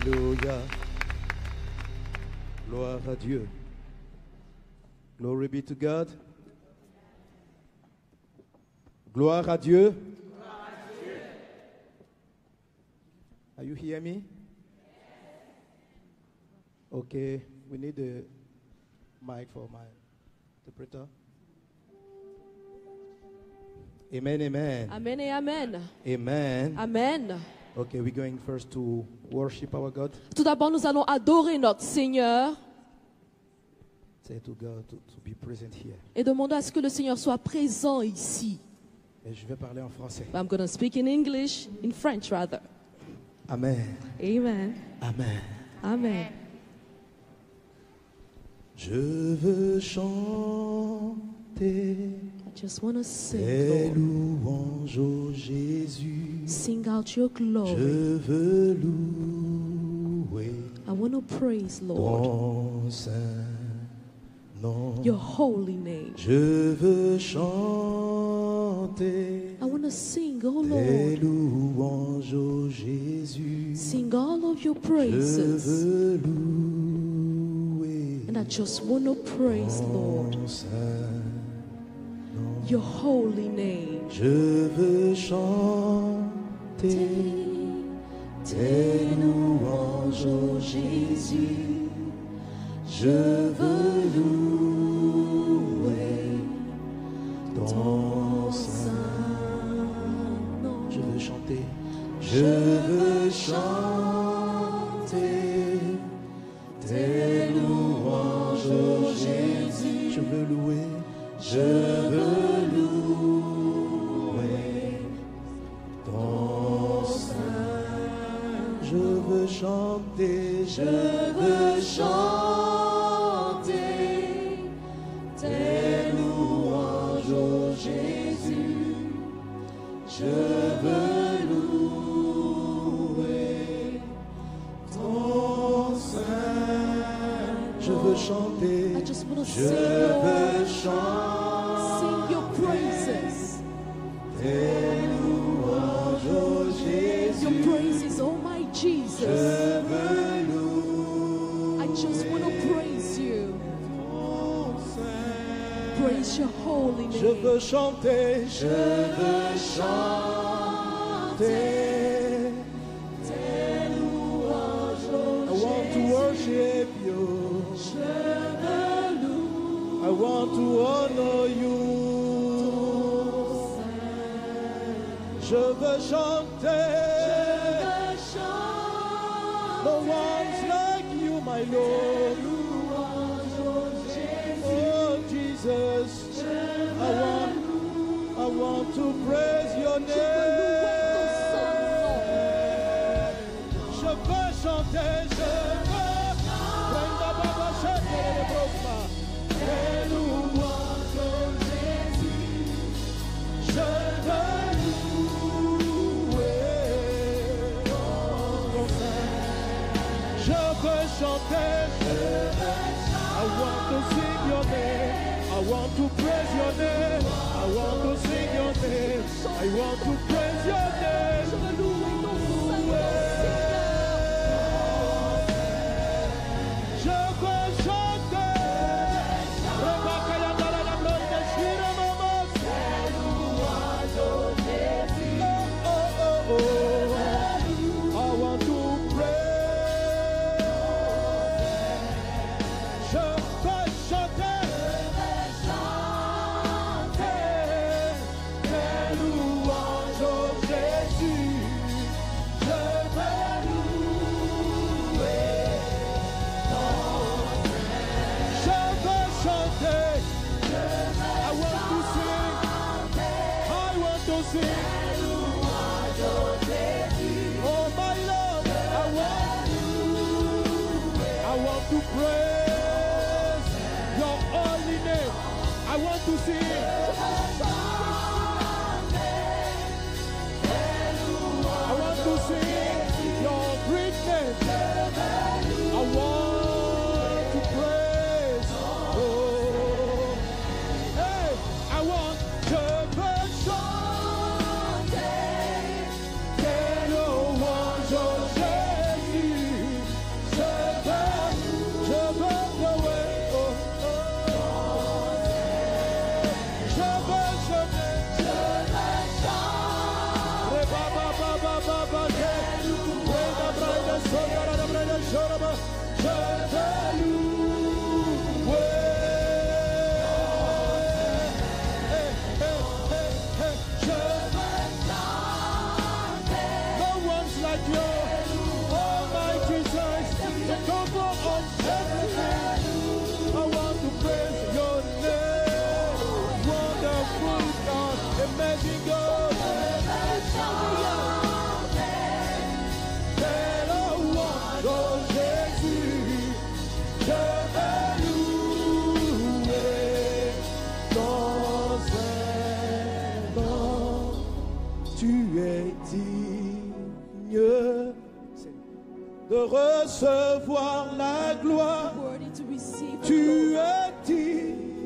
Alléluia. Gloire à Dieu. Glory be to God. Gloire à Dieu. Are you hear me? Okay, we need a mic for my interpreter. Amen, amen. Amen et amen. Amen. Amen. Okay, we're going first to worship our God. Tout d'abord, nous allons adorer notre Seigneur Say to God to be present here. et demander à ce que le Seigneur soit présent ici. Et je vais parler en français. I'm going to speak in English, in French rather. Amen. Amen. Amen. Amen. Je veux chanter I just want to sing, tes Lord. louanges, ô Jésus. Sing out your Je glory. veux louer I want to praise, Lord, ton saint nom. your holy name. Je veux chanter I want to sing, oh tes Lord. louanges, ô Jésus. Sing all of your Je praises. veux louer And I just want to praise, Lord, ton saint nom. your holy name. Je veux chanter tes louanges, ô Jésus. Je veux louer ton saint nom. Je veux chanter. Je veux chanter tes louanges, ô Jésus. Je veux louer. Je veux louer ton saint. Je veux chanter. Je veux chanter tes louanges, ô Jésus. Je veux louer ton saint. Je veux chanter. I just want to Je sing, veux Lord. chanter Sing your praises. tes louanges, ô Jésus. Your praises, oh my Jesus. Je veux louer I just want to praise you. ton saint. Praise your holy Je name. veux chanter. Je veux chanter tes louanges, ô Jésus. I want to worship you. I want to honor you. Je veux chanter. No one's like you, my Lord. Oh Jesus, I want to praise your name. Je veux chanter, je veux. Brenda Baba Shekere de Brosma. Tes louanges, ô Jésus. Je veux louer ton saint. Je veux chanter, I want to sing your name. I want to praise your name. I want to sing your name. I want to praise your name. Je veux chanter. Rebecca Yandara la blonde Shira Mama. Oh, oh, oh. I want to praise. Je veux chanter. Tes louanges, ô Jésus. Je veux louer ton saint. Je veux chanter. I want to sing. I want to sing. Oh my Lord, I want to praise your holy name. I want to sing. I want to sing your greatness. I want to praise. Oh, hey, I want to chanter tes louanges, ô Jésus. De recevoir la gloire, tu es digne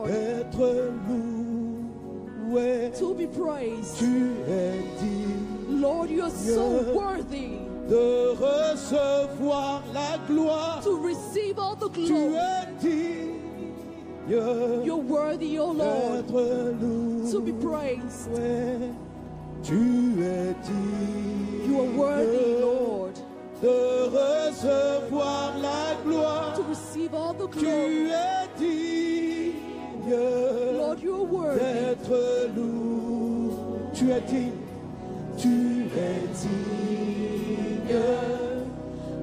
d'être loué, to be praised. tu es digne, Lord, you are so worthy de recevoir la gloire, to receive all the tu glory. es digne You're worthy, O Lord, d'être loué, to be praised. tu es digne, You are worthy, Lord, de recevoir la gloire, to receive all the tu glory. es digne Lord, you are worthy d'être loué, tu es digne, tu es digne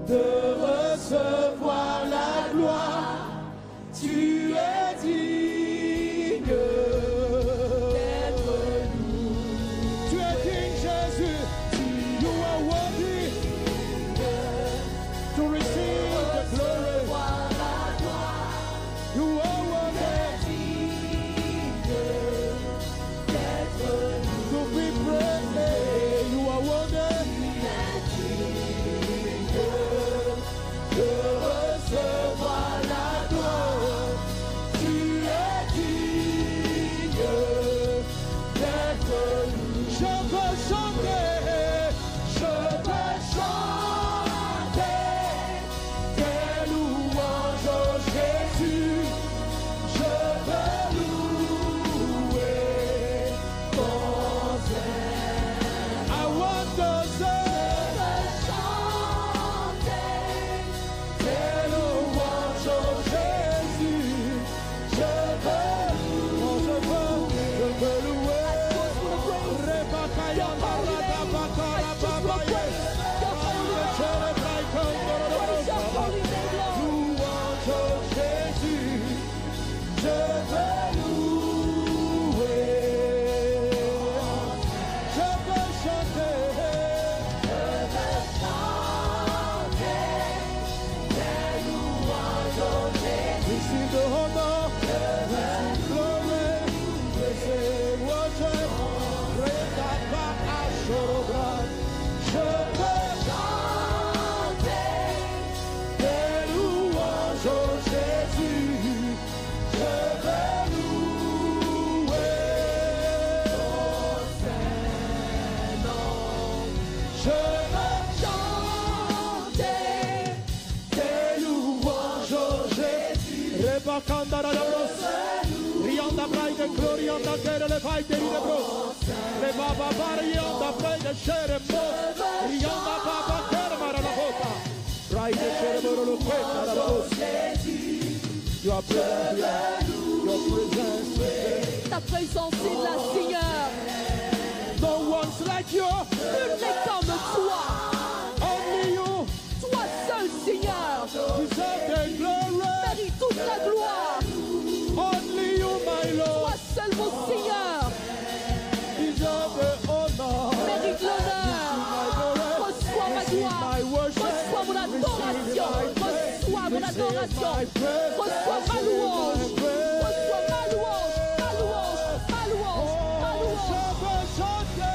de recevoir la gloire, tu es digne d'être loué, tu es digne Jésus, you are worthy to receive the glory, you are worthy to be praised, you are worthy de recevoir la gloire, tu es digne d'être loué. Je veux chanter tes louanges, oh Jésus, je veux louer ton Seigneur. I want to tes louanges, oh Jésus, je veux louer. Rebakayanda radabakara babaye. Louange, oh Jésus, je veux louer. Je veux chanter. Receive the honor, receive glory, receive worship. Redaba Ashorobra. Je veux chanter tes louanges, oh Jésus. Je veux louer ton Saint-Nom. Je veux chanter tes louanges, oh Jésus. Rebakandara Dabros. Rianda Braide, Glorianda Kere le Vaite di Debros. Le Baba Varianda Braide Shere Mos. Rianda Baba Kere Maralahota. Braide Shere Morolo Keta Dabros. You are present here. Your presence is there. ta présence est là, Seigneur. No one's like you. Nul n'est comme toi. Only you Toi seul, Seigneur, deserve the glory. mérite toute la gloire. Only you, my Toi Lord, seul, mon Seigneur, deserve the honor. mérite l'honneur. Reçois ma gloire. Reçois mon adoration. Reçois mon adoration. Reçois ma louange. Reçois ma louange. Ma louange. Ma louange. Ma louange. Je veux chanter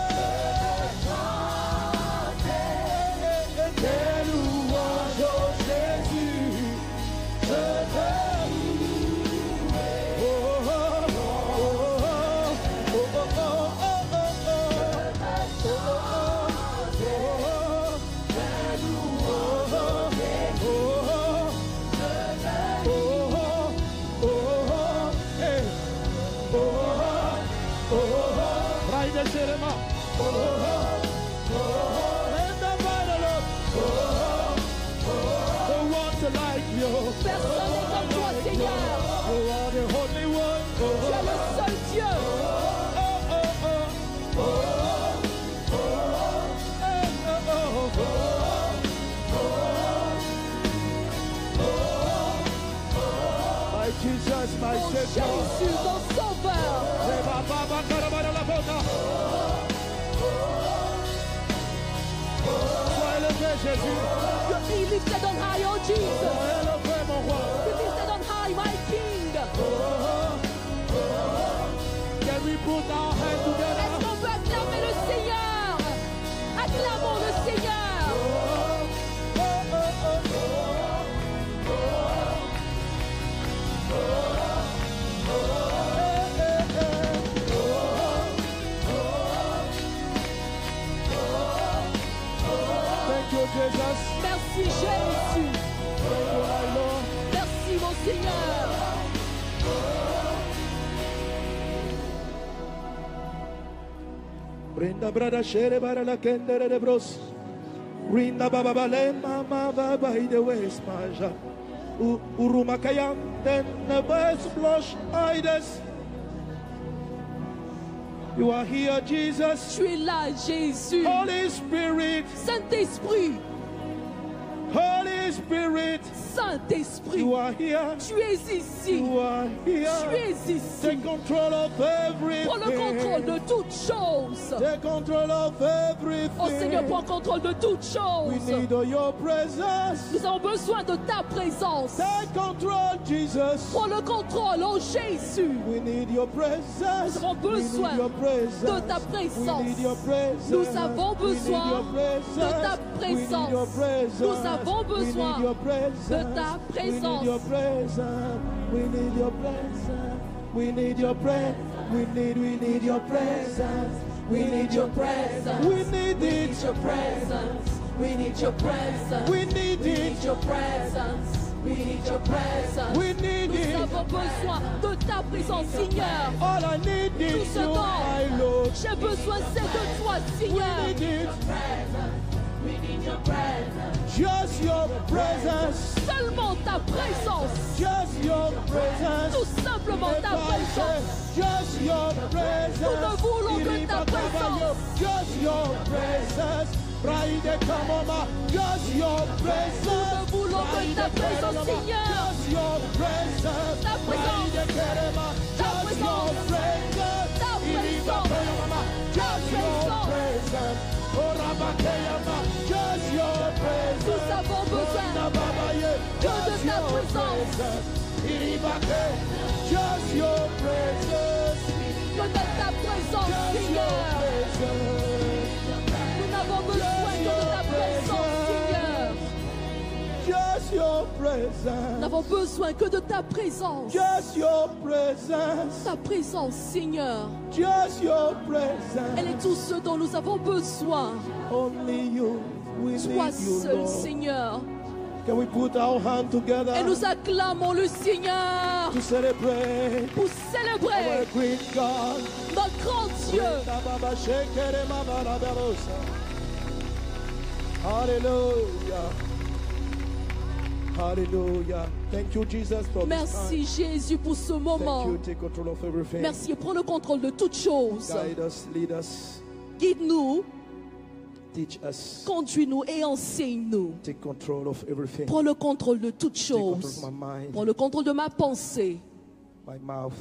tes louanges, oh Jésus. Je veux louer. Oh, oh, oh, oh, oh, oh, oh, oh, oh, oh, oh, oh. Jesus, my Oh Savior. Jésus, mon sauveur. Sois élevé, Jésus. Be lifted on high, oh Jesus. Sois élevé, mon roi. Be lifted on high, my King. Can we put our hands together? Est-ce qu'on peut acclamer le Seigneur? Acclamons le Seigneur. Thank you, Jesus. Merci Jésus. Thank you, my Lord. Merci mon Seigneur. Brinda brada shere bara la kendere de bros. Rinda baba bale mama baba ide west maja. Uruma kayam den the best blush aides. You are here, Jesus. Tu es là, Jésus. Holy Spirit, Saint-Esprit, Holy Spirit, Saint-Esprit, you are here. tu es ici. You are Tu here. es ici. Take control of everything. Prends le contrôle de toutes choses. Take control of everything. Oh Seigneur, prends contrôle de toutes We choses. need your presence. Nous avons besoin de ta présence. Take control, Jesus. Prends le contrôle, oh Jésus. We need your presence. Nous avons besoin We need your presence. de ta We présence. need your presence. Nous avons We need besoin your presence. de ta We need présence. your presence. Nous avons besoin We need your presence. de ta présence. We need your presence. We need your presence. We need your presence. We need your presence. We need your presence. We need it. your presence. We need your presence. We need it. your presence. We need your presence. We need Nous it. avons besoin de ta présence, Seigneur. All I need Tout is ce you, dont my Lord. j'ai besoin, c'est de toi, Seigneur. We need it. We need your presence. Just your presence. Seulement ta présence. Just your presence. Tout simplement ta présence. Just your presence. Nous ne voulons que ta présence. Just your presence. Friday, come on, just your presence. Nous ne voulons que ta présence, Seigneur. Just your presence. Ta présence. Friday, Kerema, Ta just your présence. presence. Ta présence. Just your présence. presence. Oh, Rabakeyama, just your presence. Nous avons besoin que de ta présence. Just your presence. Que de ta présence, Just your Seigneur. presence. Nous n'avons besoin que de ta présence, Seigneur. Just your Nous presence. n'avons besoin que de ta présence. Just your presence. Ta présence, Seigneur. Just your Elle est presence. tout ce dont nous avons besoin. Only you. We Toi need you, seul, Lord. Seigneur. Can we put our hand together Et nous acclamons le Seigneur to celebrate pour our célébrer great God? notre grand Dieu. Hallelujah. Hallelujah. Thank you, Jesus, for this Merci time. Jésus pour ce Thank moment. you. Take control of everything. Merci et prends le contrôle de toutes choses. Guide us, lead us, Guide-nous, teach us. conduis-nous et enseigne-nous. Take control of everything. Prends le contrôle de toutes Take control choses. of my mind, Prends le contrôle de ma pensée, my mouth,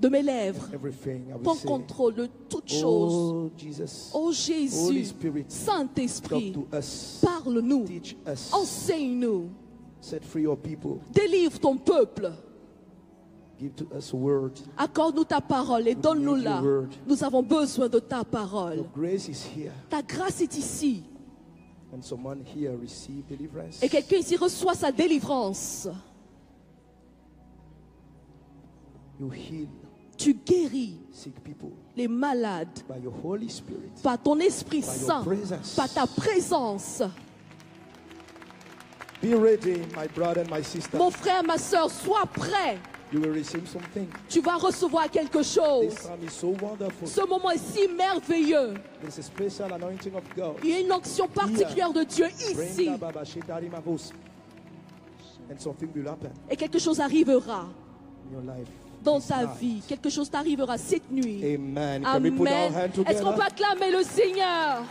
de mes lèvres. everything. I will Prends say. contrôle de toutes choses. Oh, Jesus. Oh Holy Jésus, Spirit, Saint-Esprit, talk to us. parle-nous, Teach us. enseigne-nous, Set free your people. délivre ton peuple. Give to us a word. Accorde-nous ta parole et donne-nous-la. your word. Nous avons besoin de ta parole. Your grace is here. Ta grâce est ici. And someone here receive deliverance. Et quelqu'un ici reçoit sa délivrance. You heal Tu guéris sick people les malades by your Holy Spirit. par ton Esprit By your Saint, presence. par ta présence. Be ready, my brother and my sister. Mon frère, ma soeur, sois prêt. You will receive something. Tu vas recevoir quelque chose. This time is so wonderful. Ce moment est si merveilleux. There's a special anointing of God. Il y a une onction particulière de Dieu ici. Brenda Baba Shitari Mavos. And something will happen Et quelque chose arrivera in your life. dans this ta night. vie. Quelque chose t'arrivera cette nuit. Amen. Can we put our Amen. hand Est-ce qu'on together? peut acclamer le Seigneur?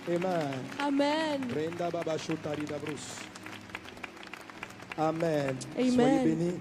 Amen. Amen. Brenda Baba Shotari Dabrus. Amen. Amen. Soyez bénis.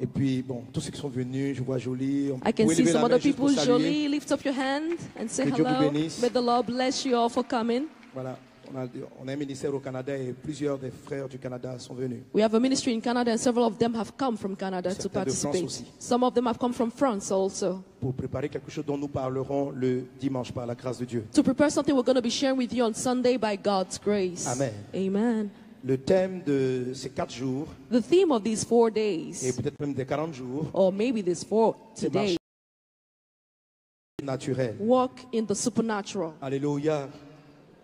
Et puis, bon, tous ceux qui sont venus, je vois Jolie. I can Vous pouvez see lever some la main other juste pour people. saluer. Jolie, lift up your hand and say Que Dieu vous hello. bénisse. May the Lord bless you all for coming. Voilà, on a un ministère au Canada et plusieurs des frères du Canada sont venus. We have a ministry in Canada and several of them have come from Canada to Certains de France participate. aussi. Some of them have come from France also. Pour préparer quelque chose dont nous parlerons le dimanche par la grâce de Dieu. To prepare something we're going to be sharing with you on Sunday by God's grace. Amen. Amen. Le thème de ces 4 jours, The theme of these 4 et days, peut-être même des 40 jours, or maybe this 4 c'est days, marcher naturel. walk in the supernatural. Alléluia.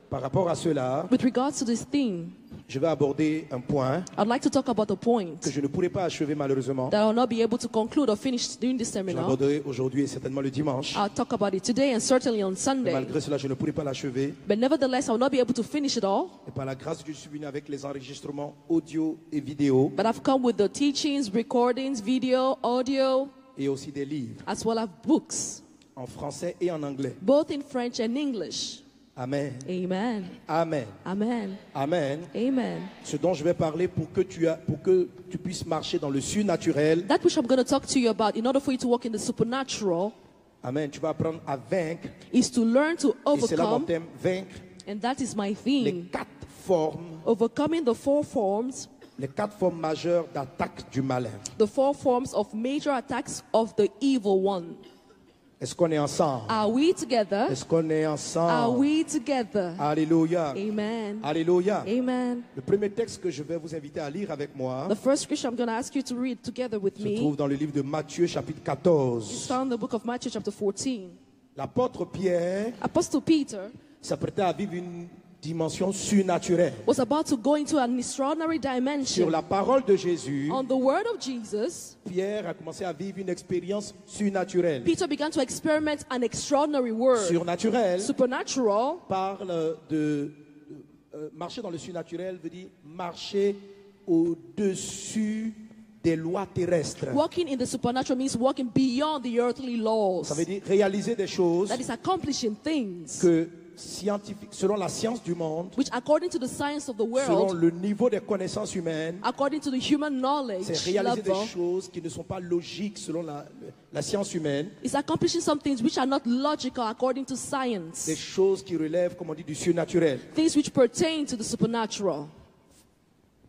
Par rapport à cela, With regards to this theme, je vais aborder un point I'd like to talk about a point que je ne pourrai pas achever malheureusement. that I'll not be able to conclude or finish during this Je seminar. l'aborderai aujourd'hui et certainement le dimanche. I'll talk about it today and certainly on Sunday. Malgré cela, je ne pourrai pas l'achever. But nevertheless, I'll not be able to finish it all. Et par la grâce de Dieu, je suis venu avec les enregistrements audio et vidéo But I've come with the teachings, recordings, video, audio, et aussi des livres as well as books, en français et en anglais. both in French and English. Amen. Amen. Amen. Amen. Amen. Amen. Ce dont je vais parler pour que tu puisses marcher dans le surnaturel. That which I'm going to talk to you about in order for you to walk in the supernatural Amen. Tu vas apprendre à vaincre. is to learn to Et c'est là mon overcome, thème, vaincre and that is my les theme, 4 formes, overcoming the 4 forms, les 4 formes majeures d'attaque du malin. the 4 forms of major attacks of the evil one. Est-ce qu'on est ensemble? Are we together? Est-ce qu'on est Are ensemble? we together? Alléluia. Amen. Alléluia. Amen. Le premier texte que je vais vous inviter à lire avec moi The first scripture I'm going to ask you to read together with se me trouve dans le livre de Matthieu chapitre is 14. found in the book of Matthew chapter 14. L'apôtre Pierre Apostle Peter s'apprêtait à vivre une dimension surnaturelle was about to go into an extraordinary sur dimension. la parole de Jésus. On the word of Jesus, Pierre a commencé à vivre une expérience surnaturelle. Peter began to experiment an extraordinary word. Surnaturelle Supernatural parle de marcher dans le surnaturel veut dire marcher au-dessus des lois terrestres. walking in the supernatural means walking beyond the earthly laws. Ça veut dire réaliser des choses That is accomplishing things que selon la science du monde, which, according to the science of the selon world, le niveau des connaissances humaines, according to the human c'est knowledge réaliser des level, choses qui ne sont pas logiques selon la science humaine, is accomplishing some things which are not logical according to des science. choses qui relèvent, comme on dit, du surnaturel. Things which pertain to the supernatural,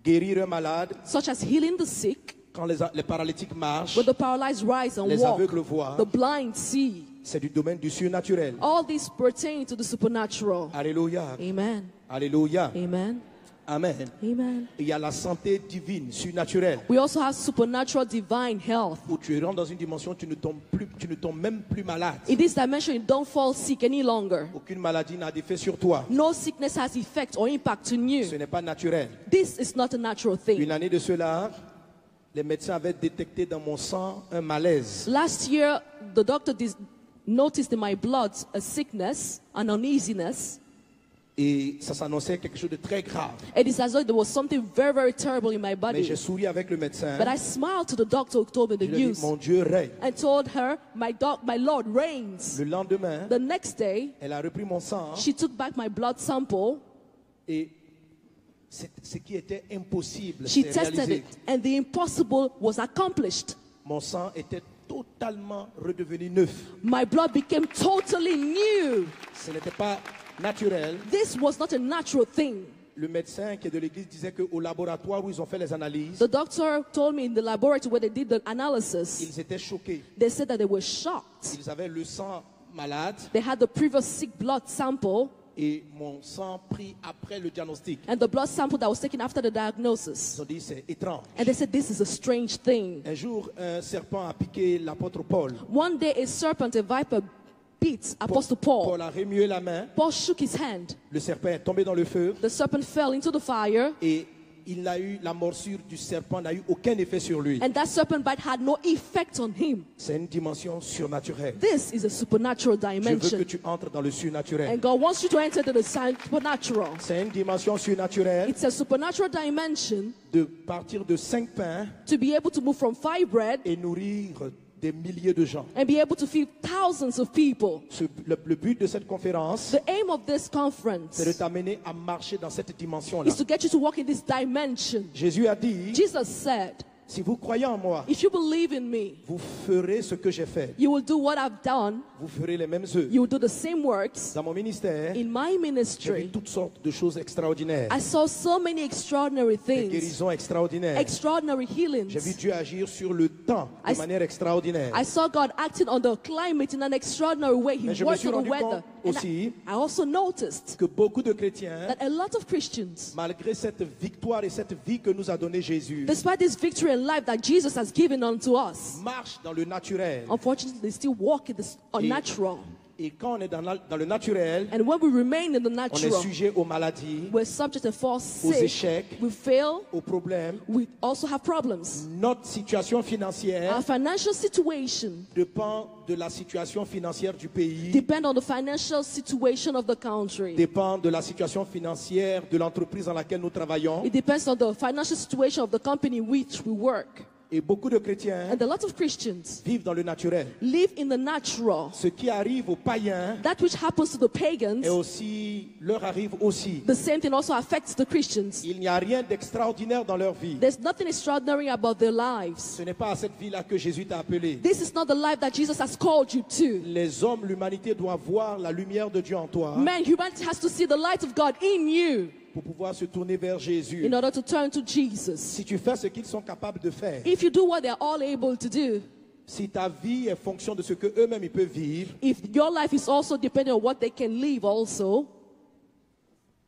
Guérir un malade, such as healing the sick, quand les paralytiques marchent, when the paralyzed rise and les walk, aveugles voient, the blind see. c'est du domaine du surnaturel. All these pertain to the supernatural. Alléluia. Amen. Alléluia. Amen. Amen. Amen. Il y a la santé divine, surnaturelle, We also have supernatural divine health. où tu rentres dans une dimension où tu ne tombes même plus malade. In this dimension, you don't fall sick any longer. Aucune maladie n'a d'effet sur toi. No sickness has effect or impact on Ce you. n'est pas naturel. This is not a natural thing. Une année de cela, les médecins avaient détecté dans mon sang un malaise. Last year, the doctor noticed in my blood a sickness, an uneasiness. Et ça s'annonçait quelque chose de très grave. It is as though there was something very, very terrible in my Mais j'ai body. souri avec le médecin. But I smiled to the doctor who told me the Je lui ai dit, news mon Dieu règne. and told her, my Lord reigns. Le lendemain, The next day, elle a repris mon sang she took back my blood sample. et ce qui était impossible She s'est tested réalisé. it, and the impossible was accomplished. Mon sang était totalement redevenu neuf. My blood became totally new. Ce n'était pas naturel. This was not a natural thing. Le médecin qui est de l'église disait qu'au laboratoire où ils ont fait les analyses, The doctor told me in the laboratory where they did the analysis, ils étaient choqués. they said that they were shocked. Ils avaient le sang malade They had the previous sick blood sample et mon sang pris après le diagnostic. and the blood sample that was taken after the Ils diagnosis. ont dit c'est étrange. And they said, this is a strange thing. Un jour, un serpent a piqué l'apôtre Paul. One day, a serpent, a viper, beat Apostle Paul Paul. a remué la main. Paul shook his hand. Le serpent est tombé dans le feu The serpent fell into the fire, et la morsure du serpent n'a eu aucun effet sur lui. and that serpent bite had no effect on him. C'est une dimension surnaturelle. This is a supernatural Je veux que dimension. tu entres dans le surnaturel. And God wants you to enter into the supernatural. C'est une dimension surnaturelle It's a supernatural dimension de partir de 5 pains to be able to move from 5 bread et nourrir des milliers de gens. and be able to feed thousands of people. Le but de cette conférence, The aim of this conference c'est de t'amener à marcher dans cette dimension-là. is to get you to walk in this dimension. Jésus a dit, Jesus said, Si vous croyez en moi, if you believe in me, vous ferez ce que j'ai fait. you will do what I've done. Vous ferez les mêmes œuvres. You will do the same works. Dans mon ministère, In my j'ai vu ministry, toutes sortes de choses extraordinaires. I saw so many extraordinary Des things, guérisons extraordinaires. extraordinary J'ai vu healings. Dieu agir sur le temps de manière extraordinaire. I saw God acting on the climate in an extraordinary way. Mais He je me worked suis on the rendu weather. compte And aussi I also noticed que beaucoup de chrétiens, that a lot of Christians, malgré cette victoire et cette vie que nous a donnée Jésus, despite this victory in life that Jesus has given unto us, marchent dans le naturel. unfortunately, they still walk in this unnatural. Et quand on est dans le naturel, And when we remain in the on est natural, sujet aux maladies, we're subject to fall aux sick, échecs, we fail, aux problèmes. we also have problems. Notre situation financière Our financial situation dépend de la situation financière du pays, depend on the financial situation of the country. dépend de la situation financière de l'entreprise dans laquelle nous travaillons. It depends on the financial situation of the company in which we work. Et beaucoup de chrétiens And a lot of Christians vivent dans le naturel. live in the natural. Ce qui arrive aux païens That which happens to the pagans, et aussi leur arrive aussi. the same thing also affects the Christians. Il n'y a rien d'extraordinaire dans leur vie. There's nothing extraordinary about their lives. Ce n'est pas à cette vie-là que Jésus t'a appelé. This is not the life that Jesus has called you to. Les hommes, l'humanité doit voir la lumière de Dieu en toi Man, humanity has to see the light of God in you pour pouvoir se tourner vers Jésus. in order to turn to Jesus. Si tu fais ce qu'ils sont capables de faire, If you do what they're all able to do, si ta vie est fonction de ce que eux-mêmes ils peuvent vivre, if your life is also dependent on what they can live also,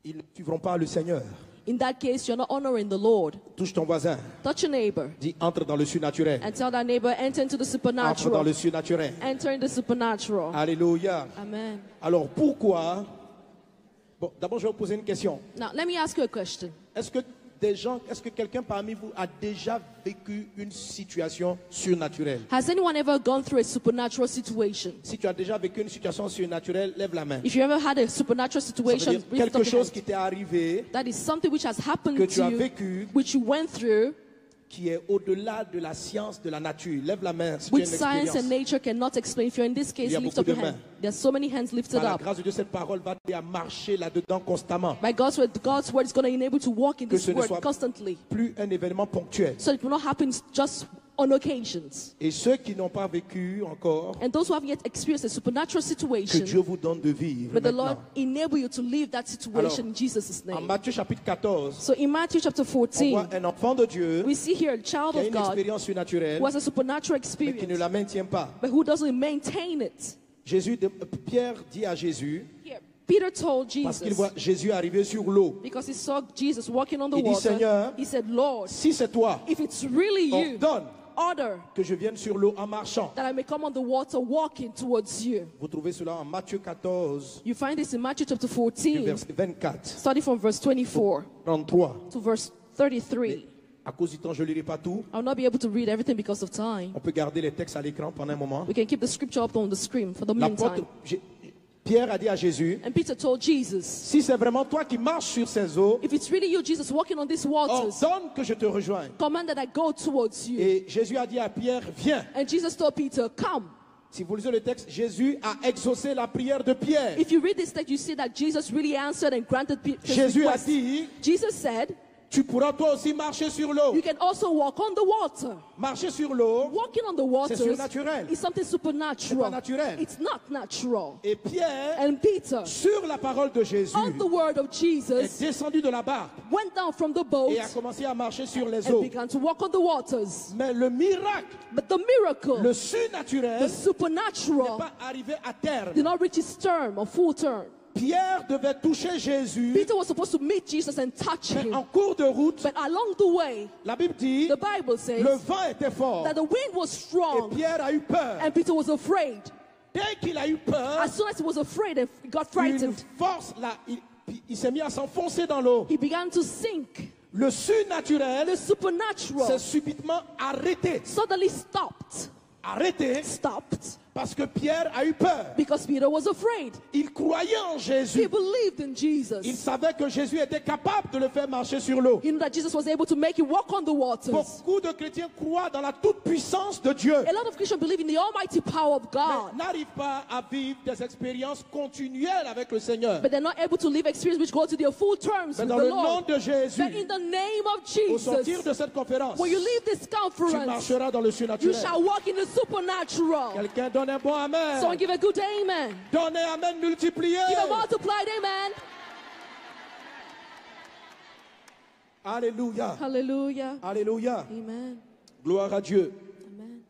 ils ne suivront pas le Seigneur. in that case, you're not honoring the Lord. Touche ton voisin. Touch your neighbor Dis, entre dans le surnaturel. and tell that neighbor, enter into the Entre dans supernatural. le surnaturel. Enter in the supernatural. Alléluia. Amen. Alors pourquoi? Bon, d'abord je vais vous poser une question. Now, let me ask you a question. Est-ce que quelqu'un parmi vous a déjà vécu une situation surnaturelle? Has anyone ever gone through a supernatural situation? Si tu as déjà vécu une situation surnaturelle, lève la main. If you ever had a supernatural Ça veut situation, dire lift up quelque your chose hand. qui t'est arrivé, That is something which has happened que tu to as you, vécu, which you went through, qui est au-delà de la science de la nature. Lève la main si tu as which une science and expérience. nature cannot explain. If you're in this case, Il y a lift beaucoup up your de hand. mains. There's so many hands lifted Par la up. grâce de Dieu, cette parole va t'aider à marcher là-dedans constamment. By God's word is going to enable you to walk in Que this ce ne word soit constantly. plus un événement ponctuel. So it will not happen just on occasions. Et ceux qui n'ont pas vécu encore, And those who have yet experienced a supernatural que situation, Dieu vous donne de vivre may the Lord maintenant. enable you to live that situation in Jesus' En name. Matthieu chapitre 14, So in Matthew chapter on 14, voit un enfant de Dieu we see here a child qui a of une God expérience surnaturelle, who has a supernatural mais qui ne experience, la maintient pas. but who doesn't maintain it. Pierre dit à Jésus, Here, Peter told parce qu'il Jesus, voit Jésus arriver sur l'eau, because he saw Jesus walking on the Il dit, water, Seigneur, he said, Lord, si c'est toi, if it's really you, ordonne order que je vienne sur l'eau en marchant. that I may come on the water walking towards you. Vous trouvez cela en Matthieu 14, You find this in Matthew chapter du 14, verset 24, starting from verse 24 33. to verse 33. À cause du temps, je ne lirai pas tout. I'll not be able to read everything because of time. On peut garder les textes à l'écran pendant un moment. We can keep the scripture up on the screen for the L'apôtre meantime. Pierre a dit à Jésus, And Peter told Jesus, si c'est vraiment toi qui marches sur ces eaux, if it's really you, Jesus, walking on these waters, ordonne que je te rejoigne. command that I go towards you. Et Jésus a dit à Pierre, viens. And Jesus told Peter, come. Si vous lisez le texte, Jésus a exaucé la prière de Pierre. If you read this text, you see that Jesus really answered and granted Peter's Jésus a request. dit, Jesus said, tu pourras toi aussi marcher sur l'eau. you can also walk on the water. Marcher sur l'eau, Walking on the waters c'est surnaturel. is something C'est pas supernatural. naturel. It's not natural. Et Pierre, And Peter, sur la parole de Jésus, on the word of est Jesus, descendu de la barque went down from the boat et a commencé à marcher sur les and eaux. began to walk on the waters. Mais le miracle, But the miracle, le the surnaturel, n'est supernatural, pas arrivé à terme. did not reach its term or full term. Pierre devait toucher Jésus, Peter was supposed to meet Jesus and touch mais en him. cours de route, But along the way, la Bible dit, the Bible says le vent était fort that the wind was et strong Pierre a eu peur. and Peter was afraid. Dès qu'il a eu peur, As soon as he was afraid and got une frightened, force, là, il s'est mis à s'enfoncer dans l'eau. he began to sink. Le surnaturel The s'est supernatural subitement arrêté. suddenly stopped. Arrêté. Stopped. Parce que Pierre a eu peur. Because Peter was afraid. Il croyait en He Jésus. believed in Jesus. Il savait que Jésus était capable de le faire marcher sur l'eau. He knew that Jesus was able to make him walk on the waters. Beaucoup de chrétiens croient dans la toute-puissance de Dieu. A lot of Christians believe in the almighty power of God, Mais n'arrivent pas à vivre des expériences continuelles avec le Seigneur. but they're not able to live experience which go to their full terms Mais with dans the le nom Lord. de Jésus, But in the name of au sortir Jesus, de cette conférence, when you leave this tu conference, marcheras dans le you surnaturel. shall walk in the supernatural. Quelqu'un donne un bon amen. Someone give a good amen. Donne un amen multiplié. Give a multiplied amen. Alléluia. Hallelujah. Alléluia. Amen. Gloire à Dieu. Amen.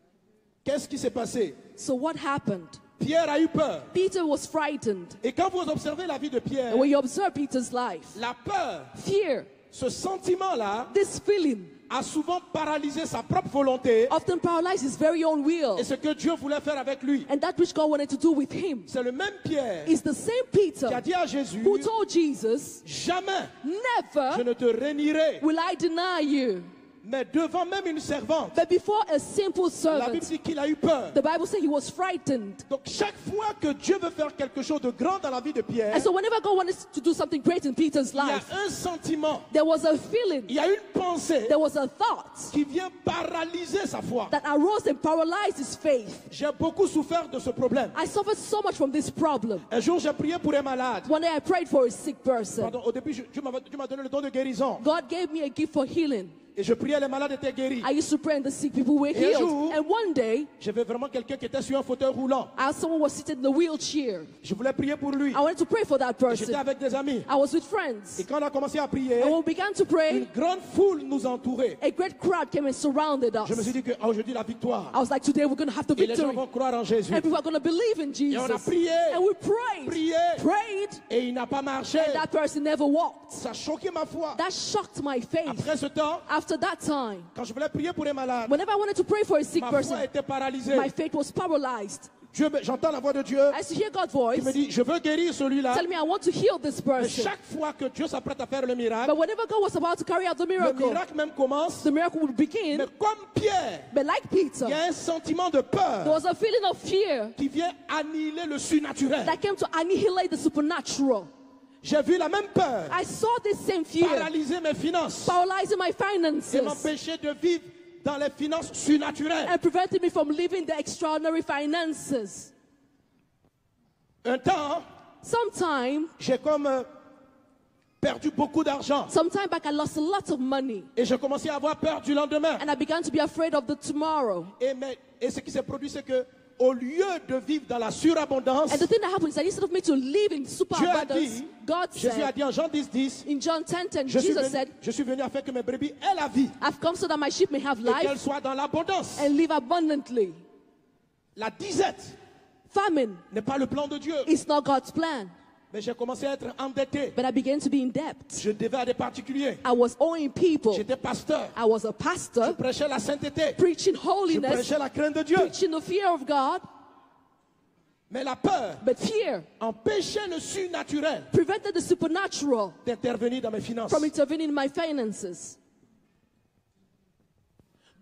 Qu'est-ce qui s'est passé? So what happened? Pierre a eu peur. Peter was frightened. Et quand vous observez la vie de Pierre, And when you observe Peter's life, la peur, fear, ce sentiment-là, this feeling a souvent paralysé sa propre volonté often paralyzes his very own will. et ce que Dieu voulait faire avec lui. And that which God wanted to do with him C'est le même Pierre is the same qui a Peter dit à Jésus, who told Jesus, jamais je never ne te rénierai. will I deny you. Mais devant même une servante, But before a simple la Bible servant, dit qu'il a eu peur. the Bible said he was frightened. Donc chaque fois que Dieu veut faire quelque chose de grand dans la vie de Pierre, And so whenever God wanted to do something great in Peter's il y a life, un sentiment, there was a feeling, il y a une pensée there was a thought qui vient paralyser sa foi. that arose and paralyzed his faith. J'ai beaucoup souffert de ce problème. I suffered so much from this problem. Un jour, j'ai prié pour un malade. One day I prayed for a sick person. Pardon, au début, Dieu m'a donné le don de guérison. God gave me a gift for healing. Et je priais, les malades étaient guéris. I used to pray and the sick people were Et un healed. jour, And one day, j'avais vraiment quelqu'un qui était sur un fauteuil roulant. someone was seated in a wheelchair. Je voulais prier pour lui. I wanted to pray for that J'étais person. avec des amis. I was with friends. Et quand on a commencé à prier, And when we began to une pray, grande foule nous entourait. a great crowd came and surrounded Je me suis us. dit que aujourd'hui, la victoire. I was like, today we're going to have the Et les gens victory. vont croire en Jésus. And people are going to believe in Et on a Jesus. prié, And we prayed, prié, prayed, et il n'a pas marché. and that person never walked. Ça a choqué ma foi. That shocked my faith. Après ce temps, After that time, quand je voulais prier pour les malades, whenever I wanted to pray for a sick ma person, foi était paralysée. my faith was paralyzed. J'entends la voix de Dieu I used to hear God's qui voice me dit, je veux guérir celui-là. tell me I want to heal this Mais person. chaque fois que Dieu s'apprête à faire le miracle, But whenever God was about to carry out the le miracle, miracle même commence. the miracle would begin. Mais comme Pierre, But like Peter, il y a un sentiment de there peur was a feeling of fear qui vient annihiler le surnaturel. that came to annihilate the supernatural. J'ai vu la même peur I saw this same fear paralyser mes finances paralyzing my et finances m'empêcher de vivre dans les finances surnaturelles. and preventing me from living the extraordinary finances. Un temps, Sometime j'ai comme perdu beaucoup d'argent back I lost a lot of money et j'ai commencé à avoir peur du lendemain. and I began to be afraid of the tomorrow. Et ce qui s'est produit, c'est que au lieu de vivre dans la surabondance, And the thing that happened is that instead of me to live in Dieu a superabundance, dit, God Jésus a said dit en Jean 10, in John 10:10, je suis, Jesus said, je suis venu afin que mes brebis aient la vie I've come so that my sheep may have et qu'elles life soient dans l'abondance. and live abundantly. La disette Famine n'est pas le plan de Dieu. is not God's plan. Mais j'ai commencé à être endetté. But I began to be in debt. Je devais à des particuliers. I was owing people. J'étais pasteur. I was a Je pastor prêchais la sainteté. preaching Je holiness, prêchais la crainte de Dieu. preaching the fear of God. Mais la peur But fear empêchait le surnaturel prevented the supernatural d'intervenir dans mes finances. from intervening in my finances.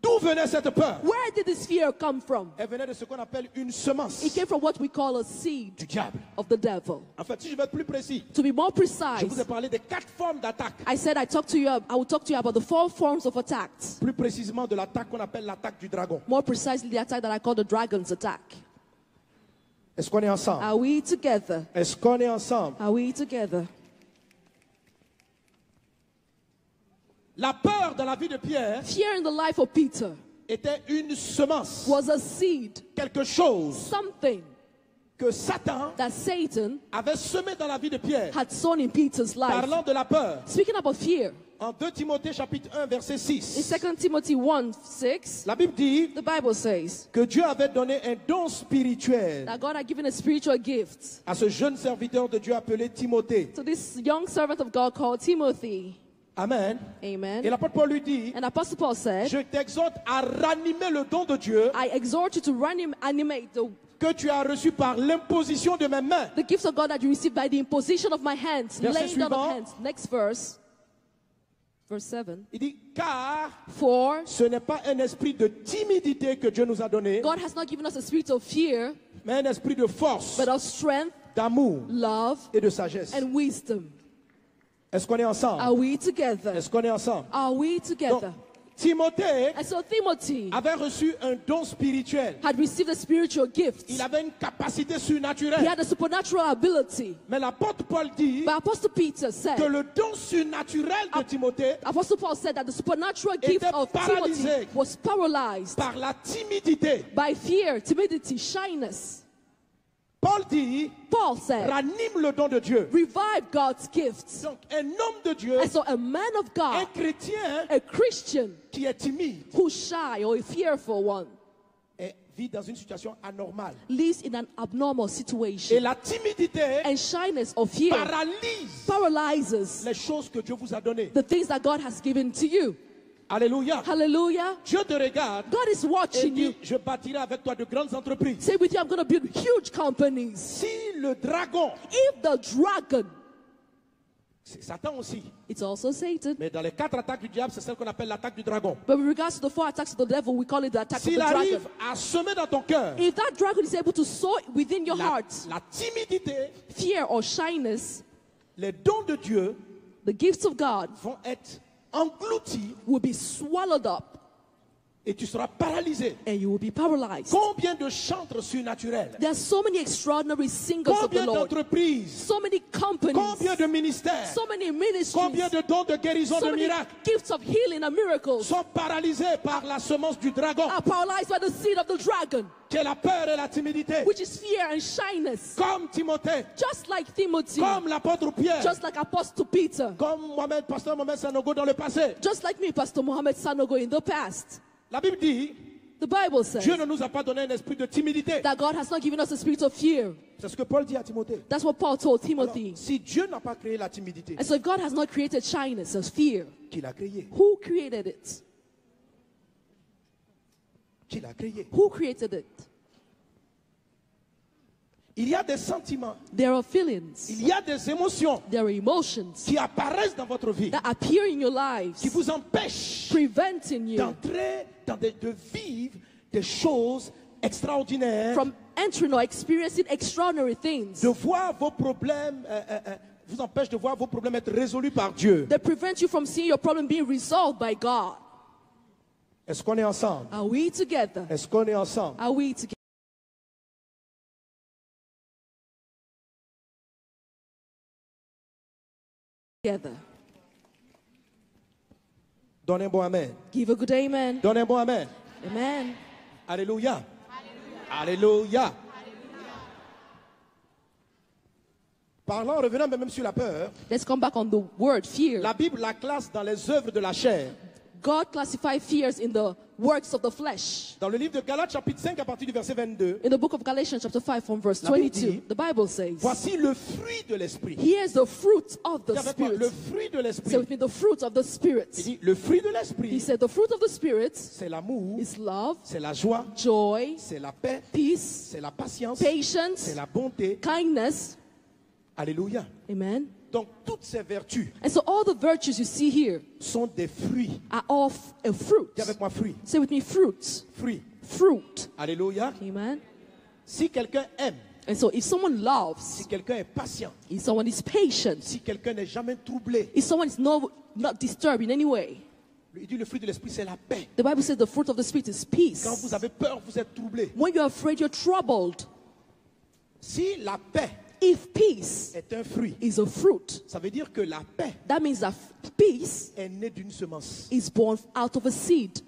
D'où venait cette peur? Where did this fear come from? Elle venait de ce qu'on appelle une semence It came from what we call a seed du diable. of the devil. En fait, si je veux être plus précis, To be more je vous precise, ai parlé des 4 formes d'attaque. I said I will talk to you about the 4 forms of attacks. Plus précisément de l'attaque qu'on appelle l'attaque du dragon. More precisely, the attack that I call the dragon's attack. Est-ce qu'on est ensemble? Are we together? Est-ce qu'on est ensemble? Are we together? La peur dans la vie de Pierre Fear in the life of Peter était une semence. was a seed, Quelque chose something que Satan that Satan avait semé dans la vie de Pierre. had sown in Peter's life. Parlant de la peur, Speaking about fear, en 2 Timothée chapitre 1 verset in 6, 2 Timothy 1:6, la Bible dit the Bible says que Dieu avait donné un don spirituel that God had given a spiritual gift à ce jeune serviteur de Dieu appelé Timothée. to this young servant of God called Timothy. Amen. Amen. Et l'apôtre Paul lui dit, And Apostle Paul said, je t'exhorte à ranimer le don de Dieu I exhort you to animate que tu as reçu par l'imposition de mes mains. the gifts of God that you received by the imposition of my hands, Verset laying down of suivant. hands. Next verse, verse 7. Il dit, car For ce n'est pas un esprit de timidité que Dieu nous a donné, God has not given us a spirit of fear, mais un esprit de force, but of strength, d'amour love, et de sagesse. and wisdom. Est-ce qu'on est ensemble? Are we together? Est-ce qu'on est ensemble? Are we together? Donc, Timothée And so Timothy avait reçu un don spirituel. had received a spiritual gift. Il avait une capacité He surnaturelle. had a supernatural ability. Mais l'apôtre Paul dit But Apostle Peter que said, le don surnaturel de Timothée Apostle Paul said that the supernatural gift était of paralysé Timothy was paralyzed par la timidité. by fear, timidity, shyness. Paul dit, Paul said, ranime le don de Dieu. revive God's gifts. Donc, un homme de Dieu, And so a man of un God, chrétien a Christian qui est timide, who's shy or a fearful one, vit dans une situation anormale. lives in an abnormal Et situation. la timidité And shyness or fear paralyse paralyzes les choses que Dieu vous a données. the things that God has given to you. Alléluia. Hallelujah. Dieu te regarde God is et watching you. dit, je bâtirai avec toi de grandes entreprises. Say with you, I'm going to build huge companies. Si le dragon, If the dragon, c'est Satan aussi, it's also Satan. mais dans les 4 attaques du diable, c'est celle qu'on appelle l'attaque du dragon. But with regards to the 4 attacks of the devil, we call it the attack of the S'il dragon. arrive à semer dans ton cœur If that dragon is able to sow within your heart la timidité, fear or shyness, les dons de Dieu the gifts of God vont être engloutis will be swallowed up et tu seras paralysé. and you will be paralyzed. Combien de chantres surnaturels, There are so many extraordinary singers of the combien Lord, d'entreprises, so many companies, combien de ministères, so many ministries, combien de dons de guérison, so de many miracles gifts of healing and miracles sont paralysés par la semence du dragon, are paralyzed by the seed of the dragon, qui est la peur et la timidité. which is fear and shyness. Comme Timothée, Just like Timothy, comme l'apôtre Pierre, just like Apostle Peter, comme Mohamed, pasteur Mohamed Sanogo dans le passé. just like me, Pastor Muhammad Sanogo in the past. La Bible dit, The Bible says Dieu ne nous a pas donné un esprit de timidité. that God has not given us a spirit of fear. C'est ce que Paul dit à Timothée. That's what Paul told Alors, Timothy. si Dieu n'a pas créé la timidité, And so if God has not created shyness as fear, qui l'a créé? who created it? Qui l'a créé? Who created it? Il y a des sentiments, There are feelings, il y a des émotions there are emotions qui apparaissent dans votre vie, that appear in your lives, qui vous empêchent preventing you d'entrer de vivre des choses extraordinaires, from entering or experiencing extraordinary things. de voir vos problèmes, vous empêchent de voir vos problèmes être résolus par Dieu. That prevent you from seeing your problem being resolved by God. Est-ce qu'on est ensemble? Are we together? Est-ce qu'on est ensemble? Are we together? Donnez un bon amen. Give a good amen. Donnez un bon amen. Amen. Alléluia. Alléluia. Parlant, revenant même sur la peur, Let's come back on the word fear. la Bible la classe dans les œuvres de la chair. God classified fears in the works of the flesh. Dans le livre de Galates chapitre 5 à partir du verset 22, In the book of Galatians chapter 5 from verse La Bible 22, dit, the Bible says, voici le fruit de l'esprit. here's the fruit of the Dis avec moi, le Spirit. fruit de Say l'esprit. with me, the fruit of the Il Spirit. dit, le fruit de He l'esprit, said the fruit of the Spirit c'est l'amour, is love, c'est la joie, joy, c'est la paix, peace, c'est la patience, patience, c'est la bonté. kindness. Alléluia. Amen. Donc toutes ces vertus And so all the virtues you see here sont des fruits. are of a fruit. Dis avec moi, fruits. Say with me, fruits. Fruits. Fruit. Alléluia. Amen. Si quelqu'un aime, And so if someone loves, si quelqu'un est patient, if someone is patient, si quelqu'un n'est jamais troublé, if someone is not disturbed in any way, il dit le fruit de l'esprit, c'est la paix. the Bible says the fruit of the Spirit is peace. Quand vous avez peur, vous êtes troublé. When you're afraid, you're troubled. Si la paix If peace est un fruit, is a fruit, ça veut dire que la paix that means that peace est née d'une semence. is born out of a seed.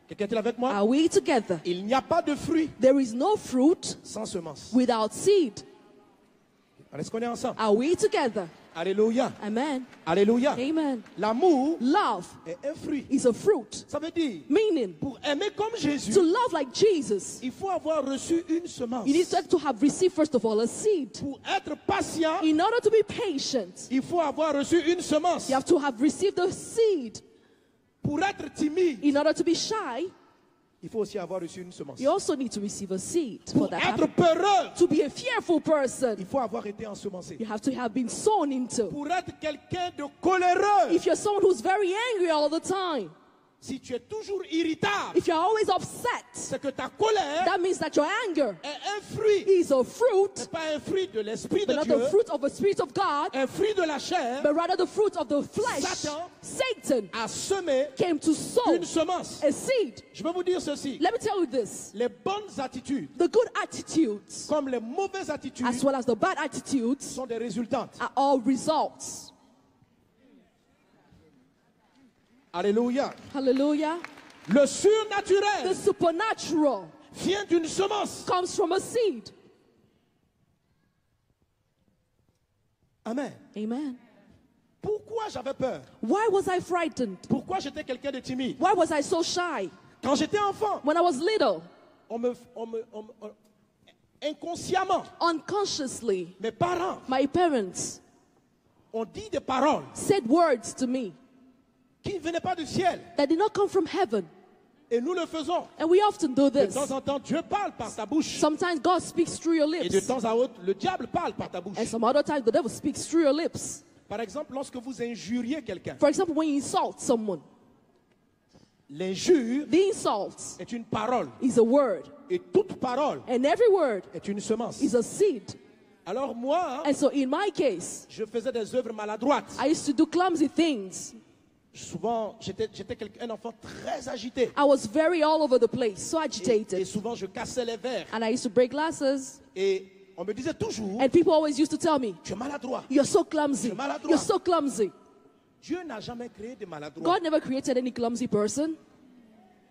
Quelqu'un est avec moi? Are we together? Il n'y a pas de fruit There is no fruit sans semence. without seed. Est-ce qu'on est ensemble? Are we together? Alléluia. Amen. Alléluia. Amen. L'amour Love est un fruit. is a fruit. Ça veut dire, Meaning, pour aimer comme Jésus, to love like Jesus, il faut avoir reçu une semence. you need to have received, first of all, a seed. Pour être patient, In order to be patient, il faut avoir reçu une semence. you have to have received a seed. Pour être timide, In order to be shy, il faut aussi avoir reçu une semence. you also need to receive a seed for Pour that être happen. peureux, To be a fearful person, il faut avoir été ensemencé. you have to have been sown into. Pour être quelqu'un de coléreux, If you're someone who's very angry all the time, Si tu es toujours irritable, if you're always upset, c'est que ta colère that means that your anger est un fruit. is a fruit, C'est pas un fruit de l'Esprit but de not Dieu, the fruit of the Spirit of God, un fruit de la chair. but rather the fruit of the flesh. Satan Satan A semé came to sow une semence. a seed. Je vais vous dire ceci. Let me tell you this. Les bonnes attitudes, The good attitudes, comme les mauvaises attitudes, as well as the bad attitudes, sont des résultantes. are all results. Alléluia. Hallelujah. Le The surnaturel supernatural vient d'une semence. comes from a seed. Amen. Amen. Pourquoi j'avais peur? Why was I frightened? Pourquoi j'étais quelqu'un de timide? Why was I so shy? Quand j'étais enfant, When I was little, inconsciemment, unconsciously, mes parents my parents ont dit des paroles said words to me qui ne venaient pas du ciel. that did not come from heaven. Et nous le faisons. And we often do De this. temps en temps, Dieu parle par ta bouche. Sometimes God speaks through your Et de lips. temps à autre, le diable parle par ta bouche. And some other times the devil speaks through your lips. Par exemple, lorsque vous injuriez quelqu'un, For example, when you insult someone, l'injure the insult est une parole. is a word. Et toute parole And every word est une semence. is a seed. Alors moi, And so in my case, je faisais des œuvres maladroites. I used to do clumsy things. Souvent, j'étais un enfant très agité. I was very all over the place, so Et agitated. souvent, je cassais les verres. And I used to break glasses. Et on me disait toujours, And people always used to tell me, tu es maladroit. you're so clumsy. Maladroit. You're so clumsy. Dieu n'a jamais créé de maladroit. God never created any clumsy person.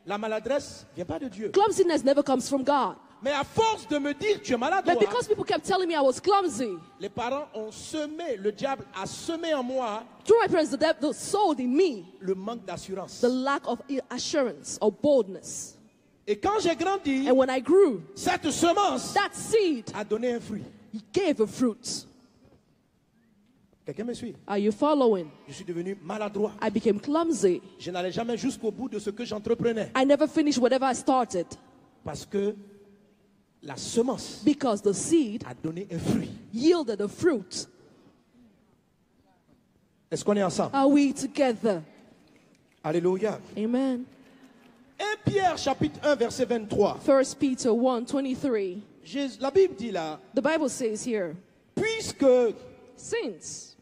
La maladresse vient pas de Dieu. Clumsiness never comes from God. Mais à force de me dire tu es maladroit, But because people kept telling me I was clumsy, les parents ont semé, le diable a semé en moi through my parents, the devil sowed in me le manque d'assurance. the lack of assurance or boldness. Et quand j'ai grandi, And when I grew, cette semence that seed a donné un fruit. gave a fruit. Quelqu'un me suit? Are you following? Je suis devenu maladroit. I became clumsy. Je n'allais jamais jusqu'au bout de ce que j'entreprenais. I never finished whatever I started Parce que la semence because the seed a donné un fruit. yielded a fruit. Est-ce qu'on est ensemble? Are we together? Alléluia. Amen. 1 Pierre chapitre 1 verset 23. 1 Peter 1:23. La Bible dit là, The Bible says here, puisque since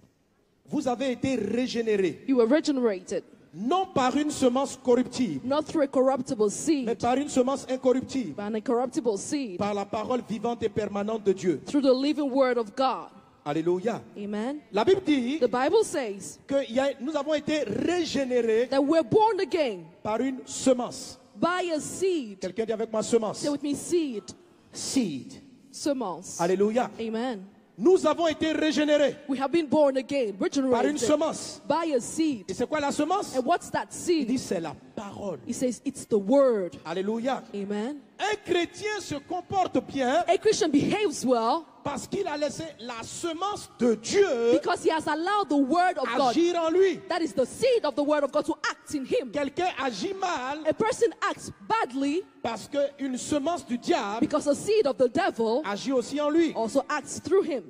vous avez été régénérés, you were regenerated, non par une semence corruptible, not through a corruptible mais seed, par une semence incorruptible, but an incorruptible seed, par la parole vivante et permanente de Dieu. through the living word of God. Alléluia. Amen. La Bible dit The Bible says que nous avons été régénérés that we're born again par une semence. by a seed. Quelqu'un dit avec moi semence. Say with me, seed. Seed. Semence. Alléluia. Amen. Nous avons été régénérés We have been born again, par une regenerated semence. by a seed. Et c'est quoi la semence? And what's that Il dit seed? c'est la parole. He says it's the word. Alléluia. Amen. Un chrétien se comporte bien A Christian behaves well parce qu'il a laissé la semence de Dieu because he has allowed the word of God, agir en lui. that is the seed of the word of God, to act in him. Quelqu'un agit mal A person acts badly parce qu'une semence du diable because the seed of the devil agit aussi en lui. also acts through him.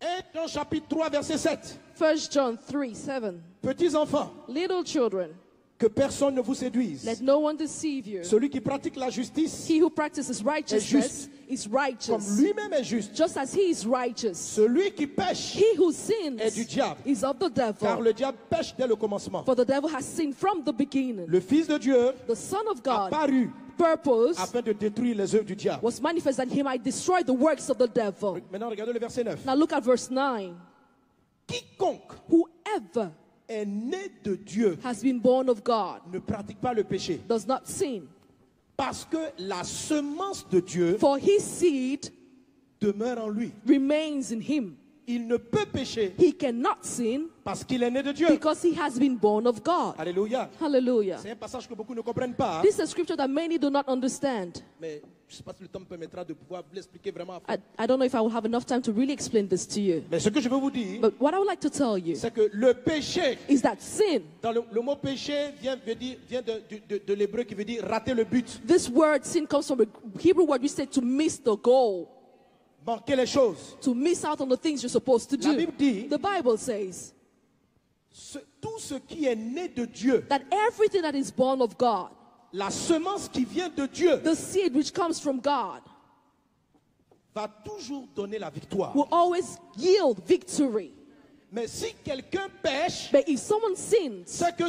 1 Jean chapitre 3 verset 7. 1 John 3:7. Petits enfants, Little children, que personne ne vous séduise. let no one deceive you. Celui qui pratique la justice He who practices righteousness is comme righteous, lui-même est juste. just as he is righteous. Celui qui pêche, He who sins est du diable. is of the car devil. le diable pêche dès le commencement. For the devil has sinned from the beginning. Le Fils de Dieu The Son of a God, paru purpose afin de détruire les œuvres du diable. was manifest that he might destroy the works of the devil. Maintenant, regardez le verset 9. Now look at verse 9. Quiconque Whoever est né de Dieu has been born of God ne pratique pas le péché. does not sin, Parce que la semence de Dieu for his seed demeure en lui. remains in him. Il ne peut pécher He cannot sin parce qu'il est né de Dieu. because he has been born of God. Alléluia. Hallelujah. C'est un passage que beaucoup ne comprennent pas. This is a scripture that many do not understand. Mais je ne sais pas si le temps me permettra de pouvoir vous l'expliquer vraiment à fond. I don't know if I will have enough time to really explain this to you. Mais ce que je veux vous dire, But what I would like to tell you c'est que le péché, is that sin, dans le mot péché vient de l'hébreu qui veut dire rater le but, this word sin comes from a Hebrew word we say to miss the goal, manquer les choses. to miss out on the things you're supposed to La do. Bible dit, The Bible says tout ce qui est né de Dieu, that everything that is born of God, la semence qui vient de Dieu, the seed which comes from God, va toujours donner la victoire. will always yield victory. Mais si quelqu'un pêche, But if someone sins, c'est que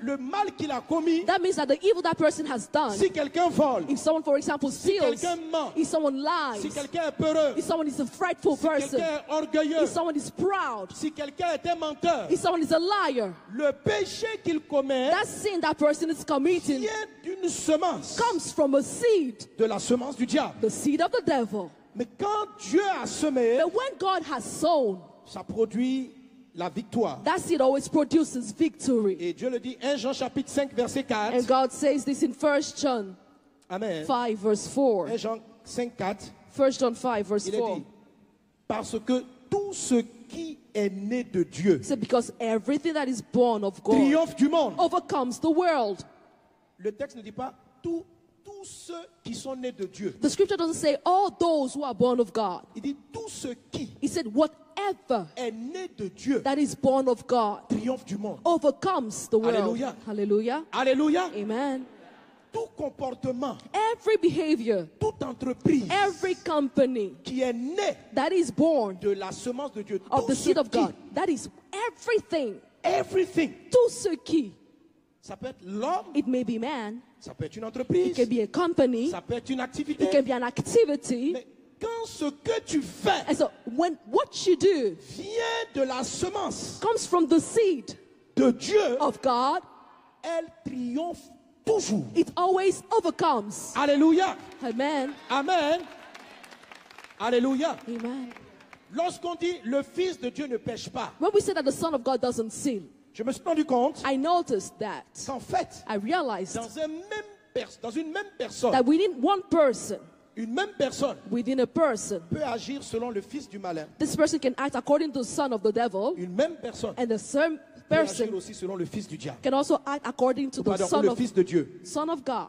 le mal qu'il a commis, that means that the evil that person has done, si quelqu'un vole, if someone, for example, si steals, quelqu'un ment, if someone si lies, quelqu'un est peureux, if someone is a frightful si person, quelqu'un est orgueilleux, if someone is proud, si quelqu'un est un menteur, if someone is a liar, le péché qu'il commet that sin that person is committing vient d'une semence, comes from a seed, de la semence du diable. the seed of the devil. Mais quand Dieu a semé, But when God has sown, ça produit la victoire. that seed always produces victory. Et Dieu le dit, 1 Jean chapitre 5 verset 4. And God says this in 1 John Amen. 5 verse 4. 1 Jean 5, 4. 1 John 5 verse Il est 4. dit, parce que tout ce qui est né de Dieu He said, because everything that is born of God triomphe du monde. overcomes the world. Le texte ne dit pas tous ceux qui sont nés de Dieu. The scripture doesn't say all those who are born of God. Il dit tout ce qui He said, whatever est né de Dieu that is born of God triomphe du monde. overcomes the world. Hallelujah. Hallelujah. Alléluia. Amen. Tout comportement, Every behavior, toute entreprise every company qui est née that is born de la semence de Dieu, of tout the ce seed of qui, God, that is everything. everything, Tout ce qui, ça peut être l'homme, it may be man, ça peut être une it entreprise, can be a company, ça peut être une activité. it can be an activity. Mais quand ce que tu fais And so when what you do vient de la semence comes from the seed de Dieu, of God, elle triomphe toujours. it always overcomes. Alléluia. Amen. Amen. Alléluia. Amen. Lorsqu'on dit le Fils de Dieu ne pêche pas, When we say that the Son of God doesn't sin, je me suis rendu compte I noticed that. qu'en fait, I realized dans une même personne, that within one person, une même personne within a person, peut agir selon le fils du malin. this person can act according to the son of the devil, Une même personne and the same peut agir person aussi selon le fils du diable. can also act according to the Pardon, ou son le of, fils de Dieu. son of God.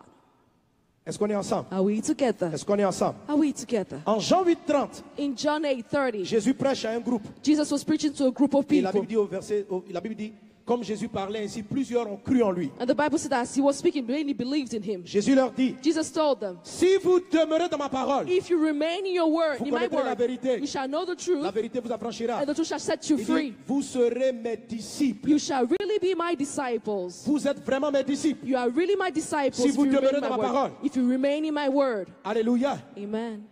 Est-ce qu'on est ensemble? Are we together? Est-ce qu'on est ensemble? Are we together? En Jean 8:30, In John 8:30, Jésus prêche à un groupe. Jesus was preaching to a group of Et la people. Bible dit la Bible dit, comme Jésus parlait ainsi, plusieurs ont cru en lui. And the Bible said that as he was speaking, many believed in him. Jésus leur dit, Jesus told them, si vous demeurez dans ma parole, if you remain in your word, vous in my connaîtrez la word, vérité. you shall know the La truth, vérité vous affranchira. and the truth shall set you Il free. dit, vous serez mes disciples. You shall really be my disciples. Vous êtes vraiment mes disciples. You are really my disciples Si if vous you remain demeurez in my dans ma word. parole. If you remain in my word. Alléluia. Amen.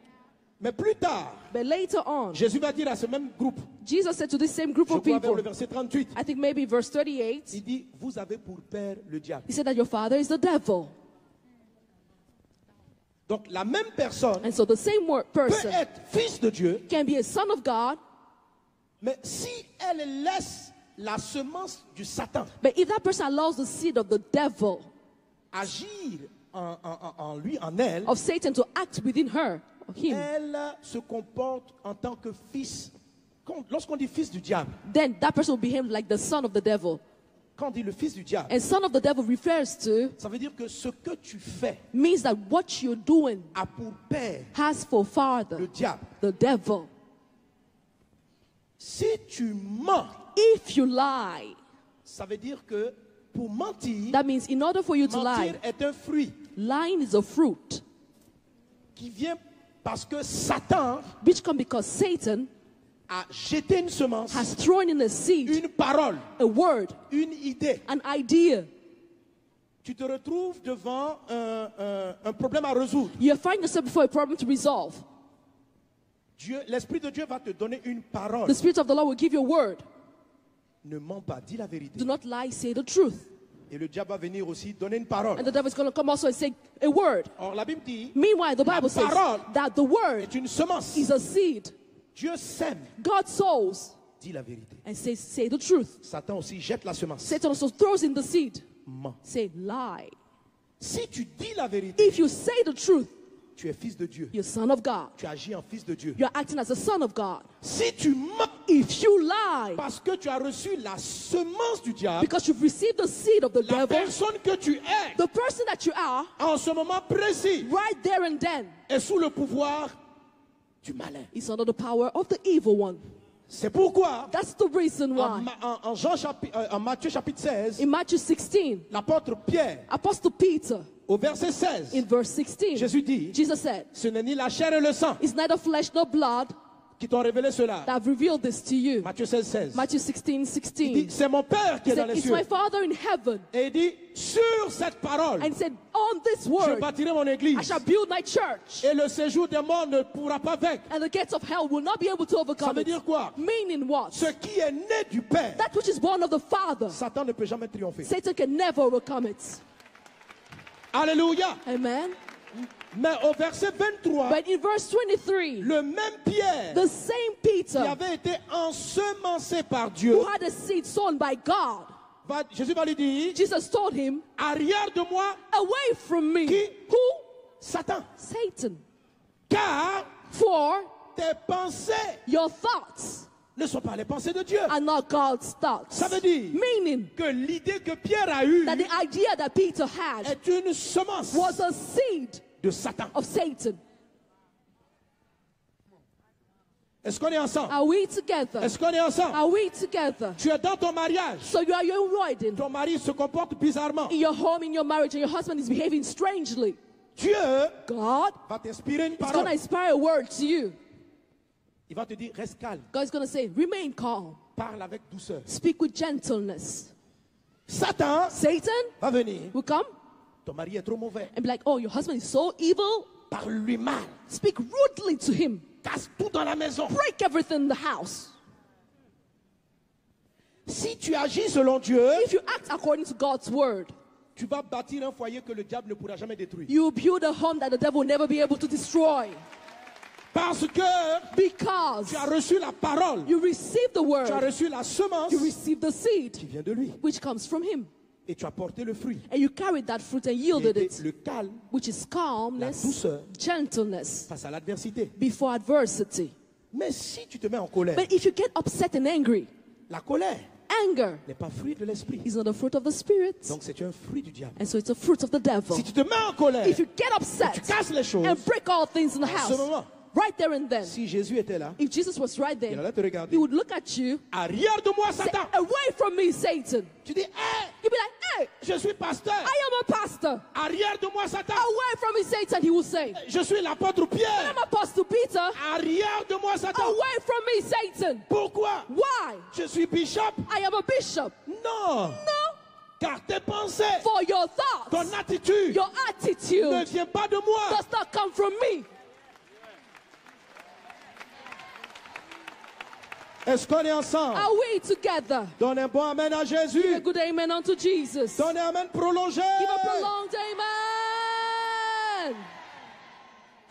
Mais plus tard, But later on, Jésus va dire à ce même groupe, Jesus said to this same group je of crois vers people, le verset 38, I think maybe verse 38, il dit, vous avez pour père le diable. he said that your father is the devil. Donc la même personne And so the same peut person être fils de Dieu, can be a son of God, mais si elle laisse la semence du Satan but if that person allows the seed of the devil, agir en lui, en elle, of Satan to act within her, or him, elle se comporte en tant que fils. Lorsqu'on dit fils du diable, then that person will behave like the son of the devil. quand on dit le fils du diable, And son of the devil refers to, ça veut dire que ce que tu fais means that what you're doing a pour père has for father le diable. the devil. Si tu mens, If you lie, ça veut dire que pour mentir, that means in order for you to mentir lie, est un fruit lying is a fruit qui vient parce que Satan which come because Satan a jeté une semence, has thrown in a seed, une parole, a word, une idée. an idea. Tu te retrouves devant un problème à résoudre. You find yourself before a problem to resolve. L'Esprit de Dieu va te donner une parole. The Spirit of the Lord will give you a word. Ne mens pas, dis la vérité. Do not lie, say the truth. Et le diable va venir aussi donner une parole. And the devil is going to come also and say a word. Or la Bible dit, Meanwhile, the Bible says parole that the word est une semence. is a seed. Dieu sème, God sows dis la vérité. and says, say the truth. Satan aussi jette la semence. Satan also throws in the seed. Mens. Say lie. Si tu dis la vérité, If you say the truth, tu es fils de Dieu. you're son of God. Tu agis en fils de Dieu. You're acting as a son of God. Si tu mens If you lie parce que tu as reçu la semence du diable, because you've received the seed of the la devil, personne que tu es the person that you are en ce moment précis right there and then est sous le pouvoir du malin. is under the power of the evil one. C'est pourquoi, That's the reason why. En Matthieu chapitre 16, In Matthew 16, l'apôtre Pierre, Apostle Peter, au verset 16, in verse 16, Jésus dit, Jesus said, ce n'est ni la chair et le sang it's neither flesh nor blood qui t'ont révélé cela. that have revealed this to you. Matthieu 16, 16. Matthew 16, Il 16. dit, c'est mon Père qui He est dans said, les it's cieux. my Father in heaven. Et il dit, sur cette parole, And he said, on this je word, bâtirai mon I église. shall build my church. Et le séjour des morts ne pourra pas vaincre. And the gates of hell will not be able to Ça overcome veut it. dire quoi? Meaning what? Ce qui est né du Père, That which is born of the Father, Satan ne peut jamais triompher. Satan can never overcome it. Alléluia. Amen. Mais au verset 23, But in verse 23, le même Pierre the same qui Peter avait été ensemencé par Dieu, who had a seed sown by God, Jésus va lui dire, Jesus told him, arrière de moi, away from me. Qui? Who? Satan, Satan. car For tes pensées your thoughts ne sont pas les pensées de Dieu. are not God's thoughts. Ça veut dire Meaning que l'idée que Pierre a eue that the idea that Peter had est une semence was a seed de Satan. of Satan. Est-ce qu'on est ensemble? Are we together? Est-ce qu'on est ensemble? Are we together? Tu es dans ton mariage. So you are your wedding, Ton mari se comporte bizarrement. in your home, in your marriage, and your husband is behaving strangely. Dieu God va t'inspirer une is going parole. to inspire a word to you. Il va te dire, reste calme. God is going to say, remain calm. Parle avec douceur. Speak with gentleness. Satan Satan va venir. will come Ton mari est trop mauvais. and be like, oh, your husband is so evil. Parle-lui mal. Speak rudely to him. Casse tout dans la maison. Break everything in the house. Si tu agis selon Dieu, If you act according to God's word, tu vas bâtir un foyer que le diable ne pourra jamais détruire. you build a home that the devil will never be able to destroy. Parce que Because tu as reçu la parole. you receive the Tu as word, reçu la semence you receive the seed, qui vient de lui. which comes from him. Et tu as porté le fruit. And you carried that fruit and Qui yielded était it, le calme which is calmness, La douceur. gentleness face à l'adversité. before adversity. Mais si tu te mets en colère, But if you get upset and angry, la colère anger n'est pas fruit de l'esprit. is not a fruit of the Spirit. Donc c'est un fruit du diable. And so it's a fruit of the devil. Si tu te mets en colère, If you get tu upset casses les choses, and break all things in the en ce house, moment, right there and then, si Jésus était là, if Jesus was right il there, allait te regarder. he would look at you, Arrière de moi, say, Satan. away from me, Satan. Tu dis, hey, You'd be like, hey, je suis pasteur. I am a pastor. Arrière de moi, Satan. Away from me, Satan, he will say. Je suis l'apôtre Pierre. I'm Apostle Peter. Arrière de moi, Satan. Away from me, Satan. Pourquoi? Why? Je suis bishop. I am a bishop. Non. No, Car tes pensées, for your thoughts, ton attitude your ne attitude vient pas de moi. does not come from me. Est-ce qu'on est ensemble? Are we together? Donne un bon amen à Give a Jésus. good amen unto Jesus. Donne un amen prolongé. Give a prolonged amen.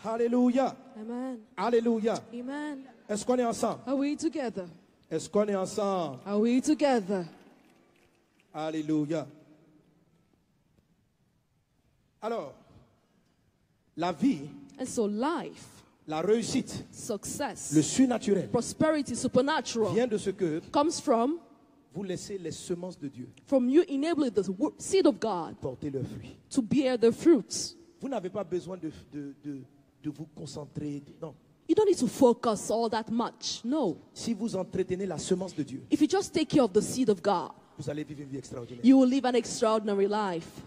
Alléluia. Amen. Alléluia. Amen. Est-ce qu'on est ensemble? Are we together? Est-ce qu'on est ensemble? Are we together? Alléluia. Alors, la vie, And so life, la réussite, success, le surnaturel prosperity, supernatural vient de ce que comes from vous laissez les semences de Dieu you enabling the seed of God porter leurs fruits. to bear the fruits. Vous n'avez pas besoin de vous concentrer. Non. You don't need to focus all that much. No. Si vous entretenez la semence de Dieu, If you just take care of the seed of God, vous allez vivre une vie extraordinaire. you will live an extraordinary life.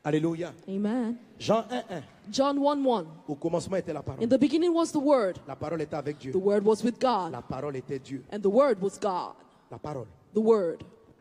Alléluia. Amen. Jean 1:1. John 1:1. Au commencement était la In parole. the beginning was the Word. La parole était avec Dieu. The Word was with God. La parole était Dieu. And the Word was God. La parole. The Word.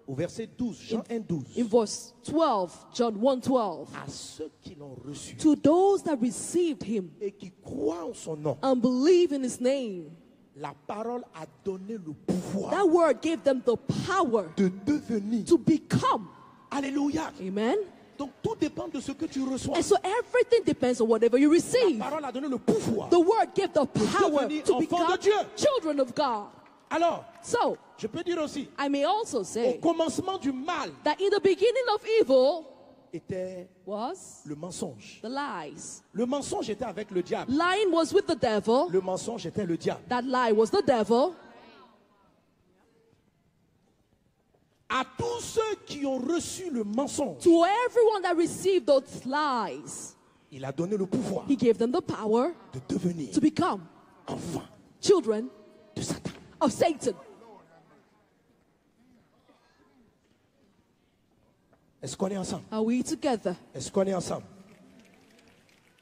Au verset 12, Jean 1:12. In verse 12, John 1:12. À ceux qui l'ont reçu To those that received him et qui croient en son nom, and believe in his name, la parole a donné le pouvoir that word gave them the power de devenir. to become. Alléluia. Amen. Donc tout dépend de ce que tu reçois. And so everything depends on whatever you La receive. parole a donné le pouvoir. The word gave the power devenir to enfant become de Dieu. children of God. Alors, So, je peux dire aussi, I may also au say commencement du mal that in the beginning of evil était was le mensonge. the lies. Le mensonge était avec le diable. Lying was with the devil. Le mensonge était le diable. That lie was the devil. À tous ceux qui ont reçu le mensonge, To everyone that received those lies, il a donné le pouvoir he gave them the power de devenir to become enfant children de Satan. of Satan. Est-ce qu'on est ensemble? Are we together? Est-ce qu'on est ensemble?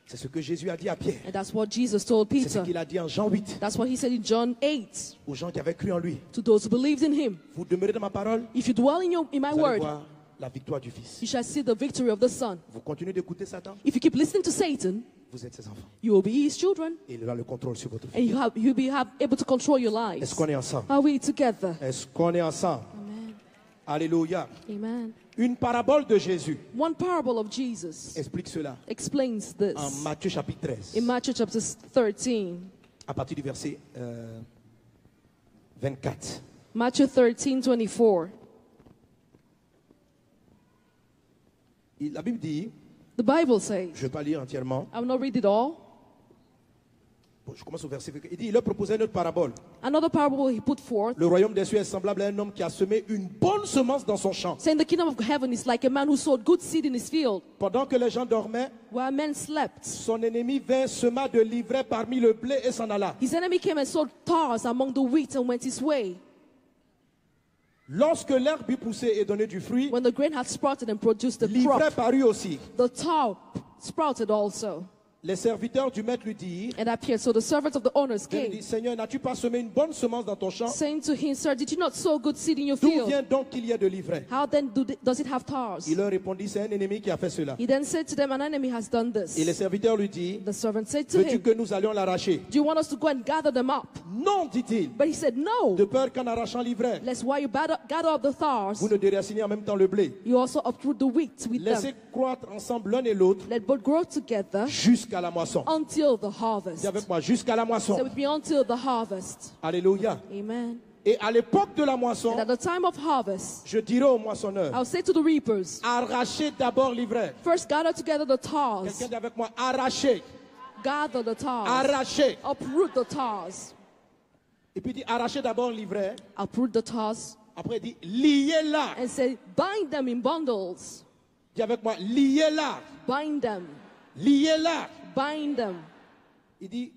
C'est ce que Jésus a dit à Pierre. And that's what Jesus told C'est ce Peter. qu'il a dit en Jean 8 That's what he said in John 8 aux gens qui avaient cru en lui. to those who believed in him. Vous demeurez dans ma parole, If you dwell in my vous allez word, voir la victoire du Fils. you shall see the victory of the Son. Vous continuez d'écouter Satan, If you keep listening to Satan, vous êtes ses enfants. you will be his children, Et il aura le contrôle sur votre vie. and you'll be able to control your Est-ce lives. qu'on est ensemble? Are we together? Est-ce qu'on est ensemble? Amen. Alléluia. Amen. Une parabole de Jésus One parable of Jesus explique cela explains this en Matthieu chapitre 13, in Matthew chapter 13. à partir du verset 24. Matthew 13:24. La Bible dit, The Bible says, je ne vais pas lire entièrement, I will not read it all. bon, je commence au verset 24. Il dit, il leur proposait une autre parabole. Another parable he put forth, Le royaume des cieux est semblable à un homme qui a semé une bonne semence dans son champ. saying the kingdom of heaven is like a man who sowed good seed in his field. Pendant que les gens dormaient, While men slept, son ennemi vint, sema de l'ivraie parmi le blé et s'en alla. his enemy came and sowed tares among the wheat and went his way. Lorsque l'herbe eut poussé et donné du fruit, When the grain had sprouted and produced the l'ivraie crop, parut aussi. the tar sprouted also Les serviteurs du maître lui dirent, and appeared. So the servants of the owners il came, dit, Seigneur, n'as-tu pas semé une bonne semence dans ton champ? saying to him, Sir, did you not sow good seed in your D'où field? vient donc qu'il y ait de l'ivraie? How then does it have tars? Il leur répondit, c'est un ennemi qui a fait cela. He then said to them, an enemy has done Et les this. serviteurs lui dirent, The servant said to veux-tu him, que nous allions l'arracher? do you want us to go and gather them up? Non, dit-il, But he said, no, de peur qu'en arrachant l'ivraie, lest while you gather up the thars, vous ne déraciniez en même temps le blé. you also uproot the wheat with them. Laissez croître ensemble l'un et l'autre Let both grow together jusqu'à la moisson. until the harvest. Dis avec moi, jusqu'à la moisson. Say with me, until the harvest. Alléluia. Amen. Et à l'époque de la moisson, And at the time of harvest, je dirai aux moissonneurs, I'll say to the reapers, arrachez d'abord l'ivraie. first gather together the tars. Quelqu'un dit avec moi, arrachez, Gather the tars. arrachez. Uproot the tars. Et puis il dit, arrachez d'abord l'ivraie. Uproot the tars. Après il dit, liez-la. And say, bind them in bundles. Dis avec moi, liez-la. Bind them. Liez-la. Bind them. Il dit,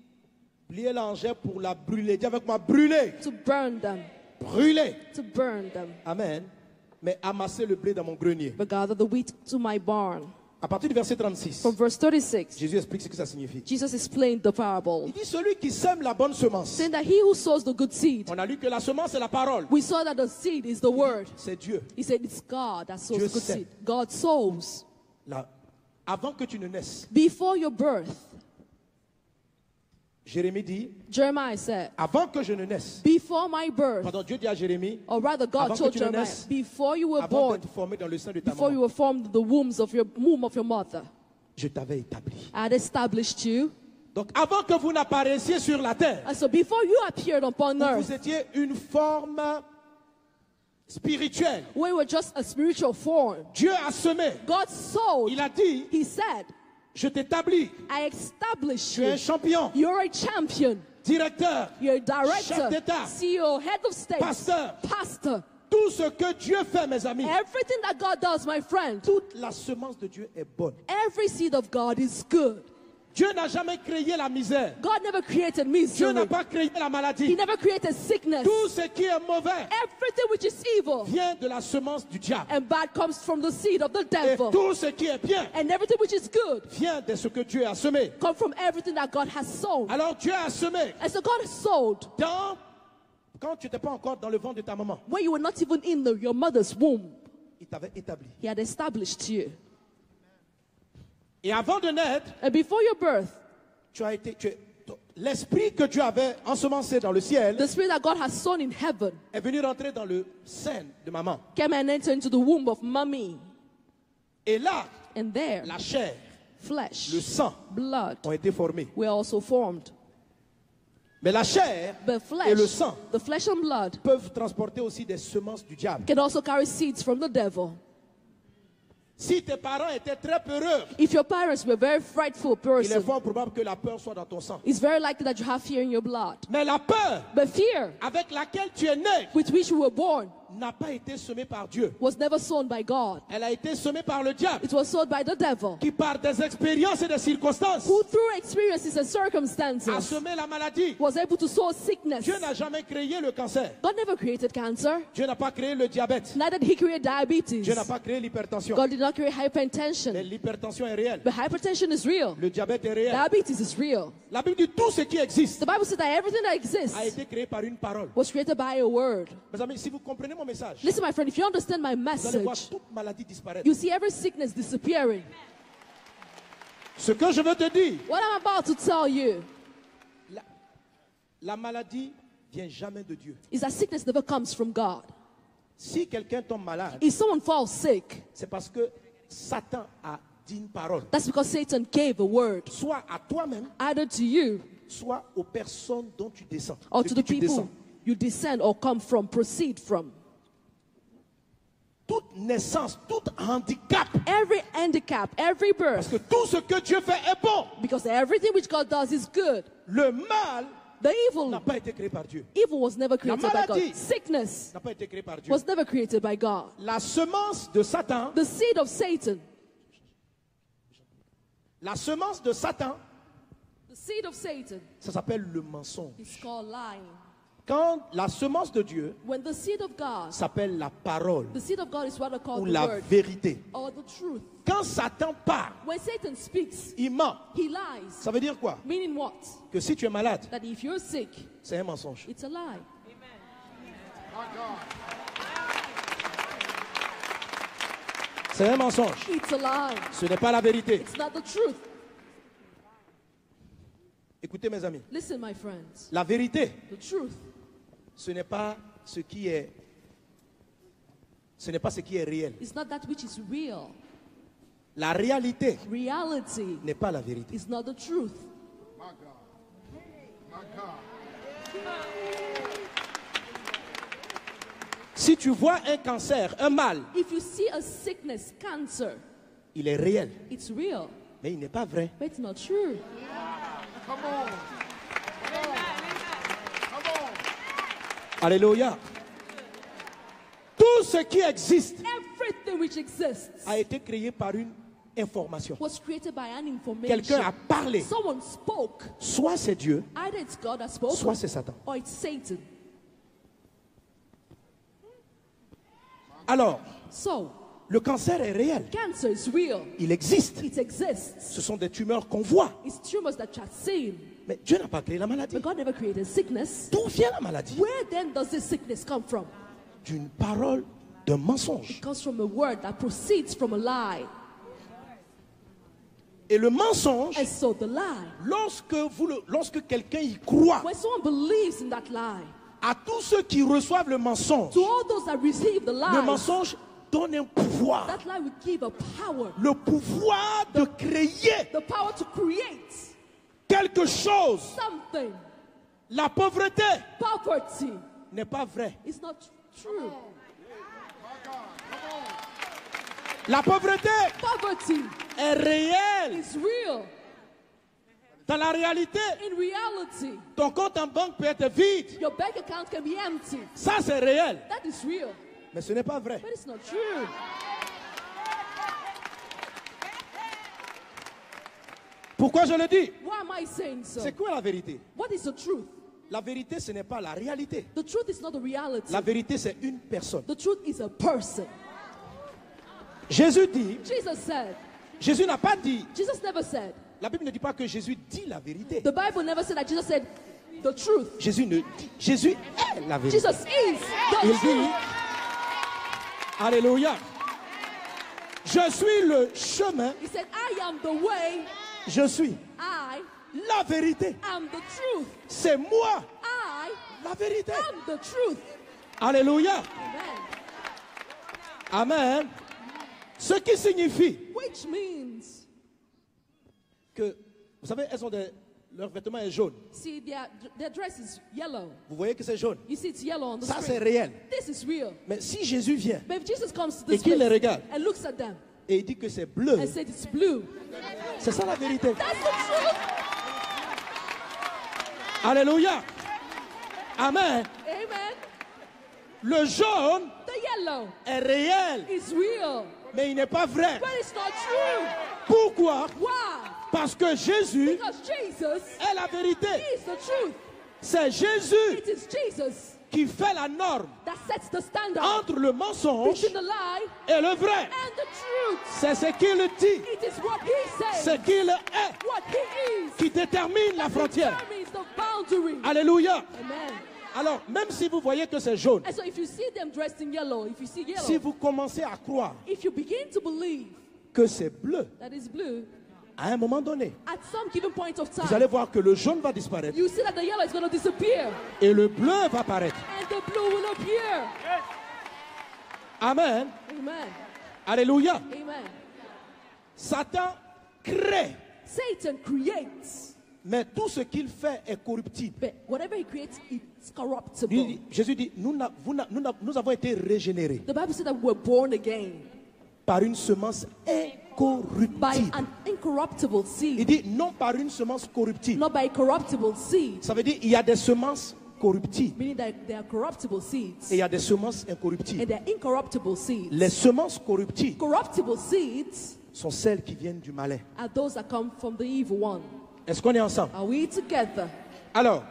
pliez-la en jet pour la brûler. Dis avec moi, brûler. To burn them. Brûler. To burn them. Amen. Mais amassez le blé dans mon grenier. But gather the wheat to my barn. À partir du verset 36, From verse 36, Jésus explique ce que ça signifie. Jesus explained the parable, Il dit, celui qui sème la bonne semence. saying that he who sows the good seed, On a lu que la semence est la parole. we saw that the seed is the word. C'est Dieu. He said it's God that sows Dieu good sème. seed. God sows. Avant que tu ne naisses, Before your birth, Jérémie dit, Jeremiah said, avant que je ne naisse, before my birth, pardon, Dieu dit à Jérémie, or rather God Avant told que tu ne Jeremiah, naisses, before you were avant born, d'être formé dans le sein de ta before you maman, were formed in the womb of your mother, je t'avais établi. I had established you. Donc avant que vous n'apparaissiez sur la terre, And so before you appeared upon vous earth, étiez une forme spirituelle. we were just a spiritual form. Dieu a semé. God sowed. Il a dit, He said, je t'établis. I established Tu es un you. champion, You're a champion. directeur, You're a Chef director, d'État. CEO, head of state, Pasteur. pastor. Tout ce que Dieu fait, mes amis, Everything that God does, my friend, toute la semence de Dieu est bonne. every seed of God is good. Dieu n'a jamais créé la misère. God never created Dieu n'a misery. pas créé la He maladie. never created sickness. Tout ce qui est mauvais Everything which is evil vient de la semence du diable. and bad comes from the seed of the Et devil. tout ce qui est bien And everything which is good vient de ce que Dieu a semé. come from everything that God has sown. Alors Dieu a semé And so God has sowed quand tu n'étais pas encore dans le ventre de ta maman. when you were not even in your mother's womb. Il t'avait établi. He had established you. Et avant de naître, And before your birth, l'esprit que Dieu avait ensemencé dans le ciel the spirit that God has sown in heaven est venu rentrer dans le sein de maman. came and entered into the womb of mommy. Et là, And there, la chair, flesh, le sang blood ont été formés. were also formed. Mais la chair But et le flesh, sang the flesh and blood, peuvent transporter aussi des semences du diable. can also carry seeds from the devil. Si tes parents étaient très peureux, If your parents were very frightful il est person, fort probable que la peur soit dans ton sang. it's very likely that you have fear in your blood. Mais la peur But fear avec laquelle tu es né with which you were born n'a pas été semée par Dieu. was never sown by God. Elle a été semée par le diable, It was sown by the devil, qui par des expériences et des circonstances who through experiences and a circumstances semé la maladie. was able to sow sickness. Dieu n'a jamais créé le cancer. God never created cancer. Dieu n'a pas créé le diabète. Neither did he create diabetes. Dieu n'a pas créé l'hypertension. God did not create Mais hypertension. l'hypertension est réelle. But hypertension is real. Le diabète est réel. Diabetes is real. La Bible dit tout ce qui existe The Bible said that everything that a exists été créé par une parole. was created by a word. Mes amis, si vous comprenez mon message, Listen, my friend, if you understand my vous allez voir message, toute maladie disparaître. you see every sickness disappearing. Ce que je veux te dire, What I'm about to tell you la maladie vient jamais de Dieu. is that sickness never comes from God. Si quelqu'un tombe malade, If someone falls sick, c'est parce que Satan a dit une parole, that's because Satan gave a word, soit à toi-même, either to you soit aux personnes dont tu descends. or de to qui the tu people descends. you descend or come from, proceed from. Toute naissance, tout handicap, Every handicap, every parce birth, que tout ce que Dieu fait est bon. because everything which God does is good. Le mal The n'a evil, pas été créé par Dieu. evil was never created by maladie God. Sickness N'a pas été créé par Dieu. was never created by God. La semence de Satan, The seed of Satan, la semence de Satan, the seed of Satan ça s'appelle le mensonge. is called lying. Quand la semence de Dieu When the seed of God, s'appelle la parole the seed of God is what I call ou the la word vérité. or the truth. Quand Satan parle, When Satan speaks, il ment. he lies. Ça veut dire quoi? Meaning what? Que si tu es malade, That if you're sick, c'est un mensonge. it's a lie. C'est un mensonge. It's a lie. Ce n'est pas la vérité. It's not the truth. Écoutez mes amis, Listen, my friends. la vérité, The truth ce n'est pas ce qui est réel. is not that which is real. La réalité Reality n'est pas la vérité. is not the truth. Si tu vois un cancer, un mal, If you see a sickness, cancer, il est réel, it's real, mais il n'est pas vrai. but it's not true. Alléluia. Tout ce qui existe Everything which exists a été créé par une information. was created by an Quelqu'un a information. parlé. Someone spoke. Soit c'est Dieu, Either it's God that spoke soit c'est Satan. or it's Satan. Alors, So, le cancer est réel. cancer is real. Il existe. It exists. Ce sont des tumeurs qu'on voit. It's tumors that you have seen. Mais Dieu n'a pas créé la maladie. But God never created sickness. D'où vient la maladie? Where then does this sickness come from? D'une parole, d'un mensonge. It comes from a word that proceeds from a lie. Et le mensonge, And so the lie, lorsque quelqu'un y croit, when someone believes in that lie, à tous ceux qui reçoivent le mensonge, to all those that receive the le lie, mensonge donne un pouvoir. that lie will give a power. Le pouvoir de créer The power to create quelque chose. something. La pauvreté Poverty n'est pas vraie. is not true. La pauvreté Poverty est réelle. is real. Dans la réalité, In reality, ton compte en banque peut être vide. your bank account can be empty. Ça, c'est réel. That is real, Mais ce n'est pas vrai. but it's not true. Pourquoi je le dis? Why am I saying so? C'est quoi la vérité? What is the truth? La vérité, ce n'est pas la réalité. The truth is not the reality. La vérité, c'est une personne. The truth is a person. Jésus dit, Jesus said, Jésus n'a pas dit, Jesus never said, la Bible ne dit pas que Jésus dit la vérité. the Bible never said that Jesus said the truth. Jésus ne dit, Jésus est la vérité. Jesus is the Il dit, truth. Alléluia, je suis le chemin, He said, I am the way, je suis I la vérité. am the truth. C'est moi I la vérité. am the truth. Alléluia. Amen. Amen. Ce qui signifie Which means, que, vous savez, leur vêtement est jaune. see, their dress is yellow. Vous voyez que c'est jaune. You see, it's yellow on the Ça, c'est screen. réel. This is real. Mais si Jésus vient But if Jesus comes to et this qu'il les place regarde and looks at them et il dit que c'est bleu, and said it's blue, c'est ça la vérité. that's the truth. Alléluia. Amen. Amen. Le jaune, the yellow est réel, is real, mais il n'est pas vrai. but it's not true. Pourquoi? Why? Parce que Jésus Because Jesus est la vérité. is the truth. C'est Jésus It is Jesus qui fait la norme that sets the standard entre le mensonge between the lie et le vrai. and the truth. C'est ce qu'il dit, It is what he ce says, qu'il est, what he is, qui détermine la frontière. determines the boundary. Alléluia. Amen. Alors, même si vous voyez que c'est jaune, And so if you see them dressed in yellow, if you see yellow, si vous commencez à croire if you begin to believe que c'est bleu, that is blue, à un moment donné, at some given point of vous time, allez voir que le jaune va disparaître you see that the yellow is going to disappear et le bleu va apparaître. and the blue will appear. Amen. Amen. Alléluia. Amen. Satan crée, Satan creates, mais tout ce qu'il fait est corruptible. but whatever he creates, it's corruptible. Jésus dit, nous avons été régénérés The Bible says that we're born again par une semence by incorruptible. an incorruptible Il seed, dit non par une semence corruptible. not by a corruptible seed, Ça veut dire il y a des semences corruptibles meaning that they are corruptible seeds et il y a des semences and incorruptibles. they're incorruptible seeds. Les semences corruptibles Corruptible seeds sont celles qui viennent du malin. are those that come from the evil one. Est-ce qu'on est ensemble? Are we together? Alors,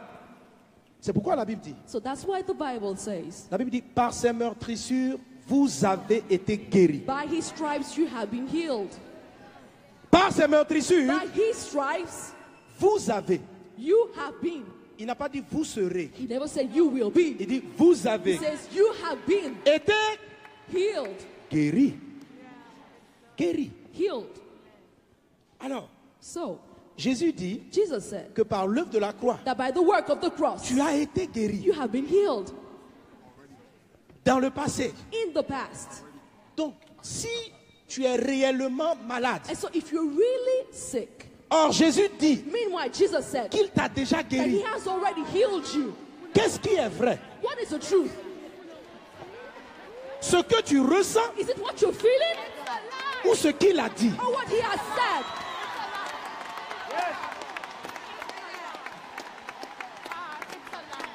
c'est pourquoi la Bible dit, So that's why the Bible says, la Bible dit, par ses meurtrissures, vous avez été guéris. by his stripes you have been healed. Par ses meurtrissures, By his stripes vous avez. you have been. Il n'a pas dit vous serez. He never said you will be. Il dit vous He avez says you have been été healed. guéris. Guéris. Healed. Alors, So Jésus dit Jesus said que par l'œuvre de la croix, that by the work of the cross tu as été guéri you have been healed dans le passé. in the past. Donc, si tu es réellement malade, And so if you're really sick, or Jésus dit meanwhile Jesus said qu'il t'a déjà that he guéri, has already healed you. qu'est-ce qui est vrai? What is the truth? Ce que tu ressens Is it what you're feeling ou ce qu'il a dit? or what he has said?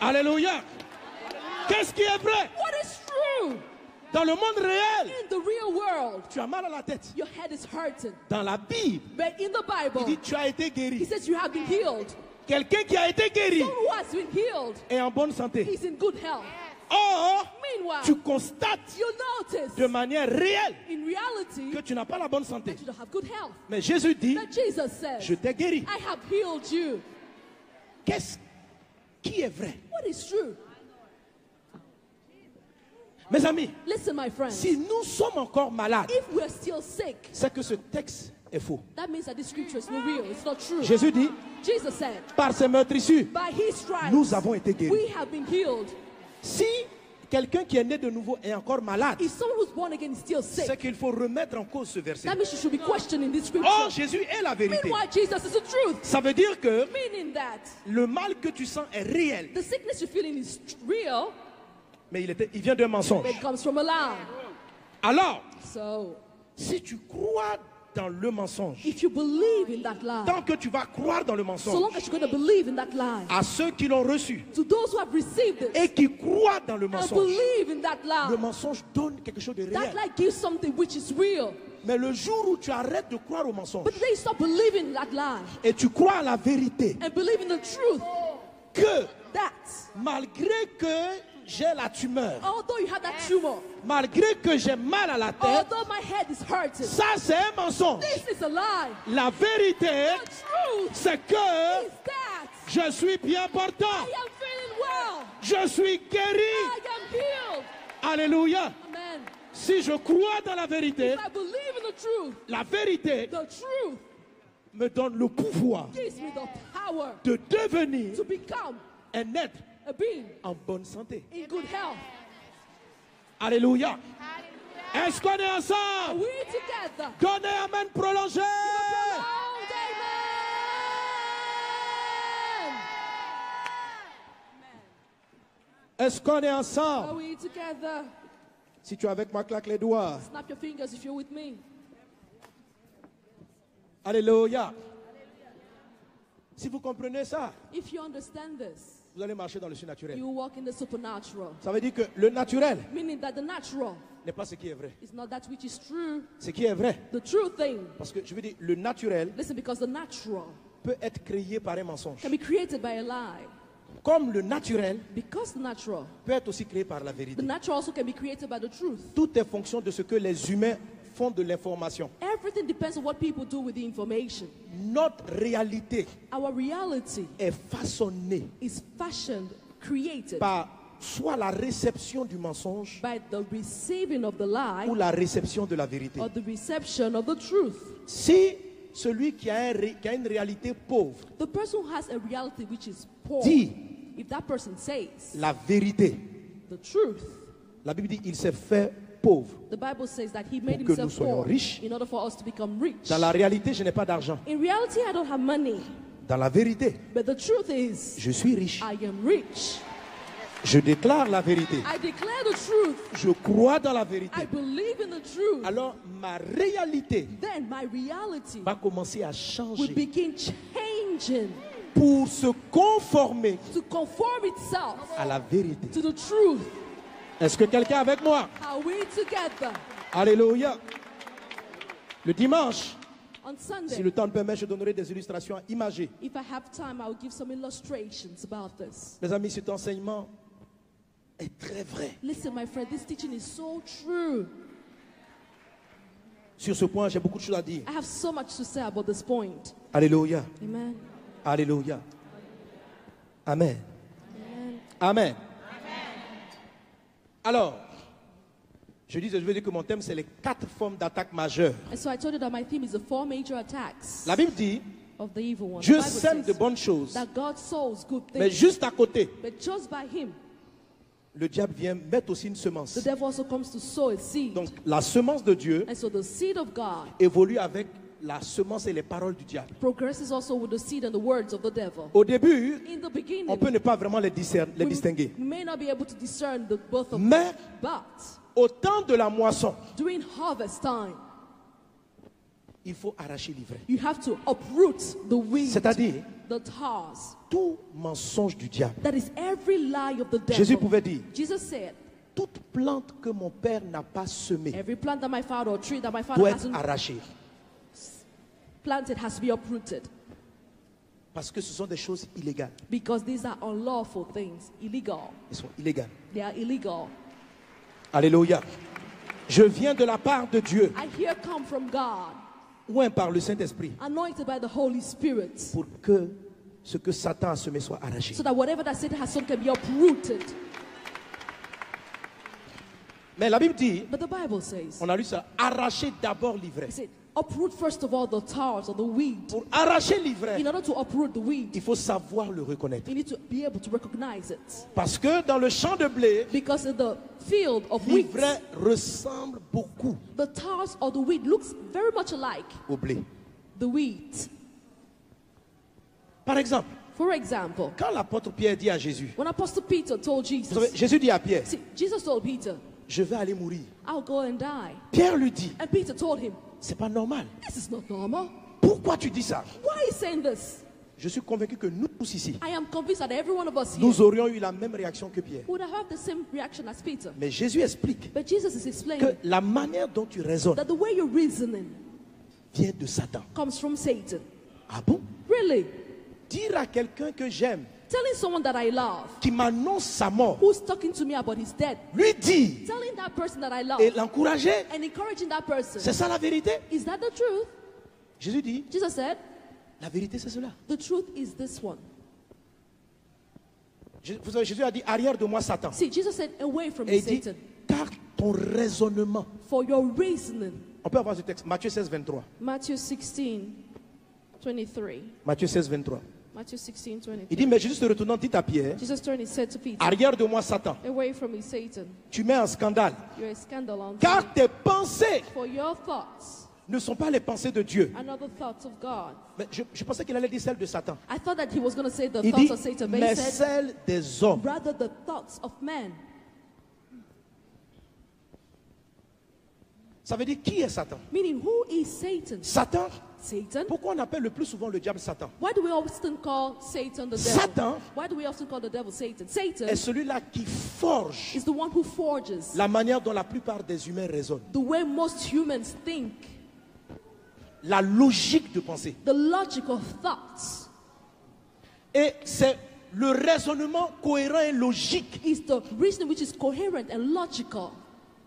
Alléluia. Qu'est-ce qui est vrai? What is true? Dans le monde réel, In the real world, tu as mal à la tête. your head is hurting. Dans la Bible, But in the il Bible, dit tu as été he guéri. says you have been healed. Quelqu'un qui a été guéri Someone who has been healed est en bonne santé. is in good health. Or, Meanwhile, tu constates you notice de manière réelle in reality que tu n'as pas la bonne santé. that you don't have good health. Mais Jésus dit, That Jesus says, je t'ai guéri. I have healed you. Qu'est-ce qui est vrai? What is true? Mes amis, Listen, my friends. si nous sommes encore malades, If we're still sick, c'est que ce texte est faux. that means that this scripture is not real. It's not true. Jésus dit, Jesus said, par ses meurtrissures, by his stripes, nous avons été guéris. we have been healed. Si quelqu'un qui est né de nouveau est encore malade, If someone who's born again is still c'est sick, qu'il faut remettre en cause ce verset. that means you should be questioning this scripture. Or, Jésus est la vérité. Meanwhile, Jesus is the truth. Ça veut dire que Meaning that le mal que tu sens est réel, the sickness you're feeling is real, mais il vient d'un mensonge. but it comes from a lie. Alors, So, si tu crois dans le mensonge, if you believe in that lie, tant que tu vas croire dans le so mensonge, long as you're going to believe in that lie, à ceux qui l'ont reçu to those who have received it et qui croient dans le and mensonge, believe in that le lie, mensonge donne quelque chose de that réel. lie gives something which is real. Mais le jour où tu arrêtes de croire au mensonge But then you stop believing in that lie et tu crois à la vérité, and believe in the truth que that malgré que j'ai la tumeur, although you have that tumor, malgré que j'ai mal à la tête, although my head is hurting, ça c'est un mensonge. this is a lie. La vérité, The truth c'est que is that je suis bien portant, I am feeling well. je suis guéri. I am healed. Alléluia. Amen. Si je crois dans la vérité, If I believe in the truth, la vérité the truth me donne le pouvoir gives me the power de devenir to become un être a being en bonne santé. in good health. Alléluia. Est-ce qu'on est Are ensemble? we together? Donnez amen prolongé. Prolonged amen. Est-ce qu'on est Are ensemble? we together? Si tu es avec moi, claque les doigts. Snap your fingers if you're with me. Alléluia. Si vous comprenez ça, If you understand this, vous allez marcher dans le surnaturel. You walk in the supernatural. Ça veut dire que le naturel Meaning that the natural n'est pas ce qui est vrai. is not that which is true. Ce qui est vrai. The true thing. Parce que je veux dire, le naturel Listen, because the natural peut être créé par un mensonge. can be created by a lie. Comme le naturel Because the natural. peut être aussi créé par la The vérité. natural also can be created by the truth. Tout est fonction de ce que les humains font de l'information. Everything depends on what people do with the information. Notre réalité Our reality est façonnée is fashioned, created par soit la réception du mensonge by the receiving of the lie ou la réception de la vérité. or the reception of the truth. Si celui qui a une réalité pauvre The person who has a reality which is poor, dit if that person says la vérité, the truth, la Bible dit il s'est fait pauvre. the Bible says that he made Pour que nous himself soyons poor riches. in order for us to become rich. Dans la réalité, je n'ai pas d'argent. In reality, I don't have money, Dans la vérité, but the truth is je suis riche. I am rich. Je déclare la vérité. I declare the truth. Je crois dans la I vérité. believe in the truth. Alors ma réalité Then my reality va commencer à will changer begin changing pour se conformer to conform itself à la vérité. to the truth. Est-ce que quelqu'un est avec moi? Are we together? Alléluia. Le dimanche, On si Sunday, le temps le permet, je donnerai des illustrations imagées. if I have time, I will give some illustrations about this. Mes amis, cet enseignement est très vrai. Listen, my friend, this teaching is so true. Sur ce point, j'ai beaucoup de choses à dire. I have so much to say about this point. Alléluia. Amen. Alléluia. Amen. Amen. Amen. Alors, je veux dire que mon thème, c'est les 4 formes d'attaque majeures. And so I told you that my theme is the 4 major attacks La Bible dit, of the evil one. The Dieu Bible sème de says bonnes choses, that God sows good mais things, juste à côté, but just by him, le diable vient mettre aussi une semence. the devil also comes to sow a seed. Donc, la semence de Dieu And so the seed of God évolue avec la semence et les paroles du diable. progresses also with the seed and the words of the devil. Au début, In the beginning, on peut ne pas vraiment les distinguer. we may not be able to discern the both of them, Mais but au temps de la moisson, during harvest time, il faut arracher l'ivraie. you have to uproot the weed, C'est-à-dire, the tares. tout mensonge du diable. That is every lie of the devil. Jésus pouvait dire, Jesus said, toute plante que mon père n'a pas semée every plant that my father or tree that my father doit être hasn't arrachée. planted has to be uprooted. Parce que ce sont des choses illégales. Because these are unlawful things, illegal. Elles sont illégales. They are illegal. Alléluia. Je viens de la part de Dieu, I hear come from God, ou par le Saint-Esprit, anointed by the Holy Spirit, pour que ce que Satan a semé soit arraché. so that whatever that Satan has sown can be uprooted. Mais la Bible dit, But the Bible says, on a lu ça, arracher d'abord l'ivraie. it said, uproot first of all the tares or the weed. Pour arracher l'ivraie, In order to uproot the weed, il faut savoir le reconnaître. you need to be able to recognize it. Parce que dans le champ de blé, Because in the field of wheat, l'ivraie ressemble beaucoup the tares or the wheat looks very much alike au blé. the wheat. Par exemple, For example, quand l'apôtre Pierre dit à Jésus, when Apostle Peter told vous savez, Jesus, Jésus dit à Pierre, see, Jesus told Peter, je vais aller mourir. I'll go and die. Pierre lui dit, And Peter told him, c'est pas normal. this is not normal. Pourquoi tu dis ça? Why are you saying this? Je suis convaincu que nous tous ici, I am convinced that every one of us here nous aurions eu la même réaction que Pierre. would have the same reaction as Peter. Mais Jésus explique But Jesus is que explaining la manière dont tu raisonnes that the way you're reasoning vient de Satan. comes from Satan. Ah bon? Really? Dire à quelqu'un que j'aime, Telling someone that I love, qui m'annonce sa mort, who's talking to me about his death, lui dire telling that person that I love et l'encourager, and encouraging that person, c'est ça la vérité. is that the truth? Jésus dit, Jesus said, la vérité c'est cela. the truth is this one. Vous savez, Jésus a dit, arrière de moi Satan. See, Jesus said, away from Et me, il dit, Satan, car ton raisonnement. for your reasoning. On peut avoir ce texte, Matthieu 16, 23. Matthew 16, 23. Matthieu 16, 23. Matthew 16, Il 23. dit, mais Jésus se retournant dit à Pierre, Jesus turned and said to Peter, arrière de moi Satan, away from me, Satan. tu mets un scandale. You're a scandal unto me. Car tes pensées For your thoughts ne sont pas les pensées de Dieu. are not the thoughts of God. Mais je pensais qu'il allait dire celles de Satan. I thought that he was going to say the Il thoughts dit, of Satan, but he mais said, celles des hommes. rather the thoughts of men. Ça veut dire qui est Satan? Meaning, who is Satan? Satan, Satan. Pourquoi on appelle le plus souvent le diable Satan? Why do we often call Satan the devil? Satan Why do we often call the devil Satan? Satan est celui-là qui forge is the one who forges la manière dont la plupart des humains raisonnent. the way most humans think, La logique de pensée. the logic of thoughts. Et c'est le raisonnement cohérent et logique Is the reason which is coherent and logical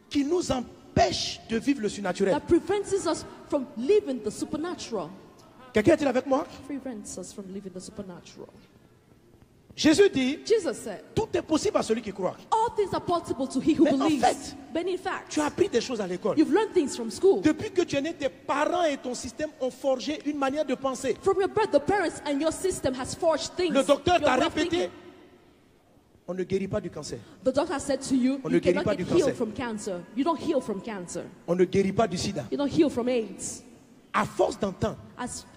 qui nous empêche de vivre le surnaturel. that prevents us from living the supernatural. Quelqu'un est-il avec moi? Prevents us from living the supernatural. Jésus dit, Jesus said, tout est possible à celui qui croit. all things are possible to he who Mais en believes. fait, But in fact, Tu as appris des choses à l'école. you've learned things from school. Depuis que tu es né, tes parents et ton système ont forgé une manière de penser. From your birth, the parents and your system has forged things. Le docteur Your t'a way of répété, thinking. on ne guérit pas du cancer. The doctor said to you, On ne you guérit cannot pas get du healed cancer. from cancer. You don't heal from cancer. On ne guérit pas du sida. You don't heal from AIDS. À force d'entendre,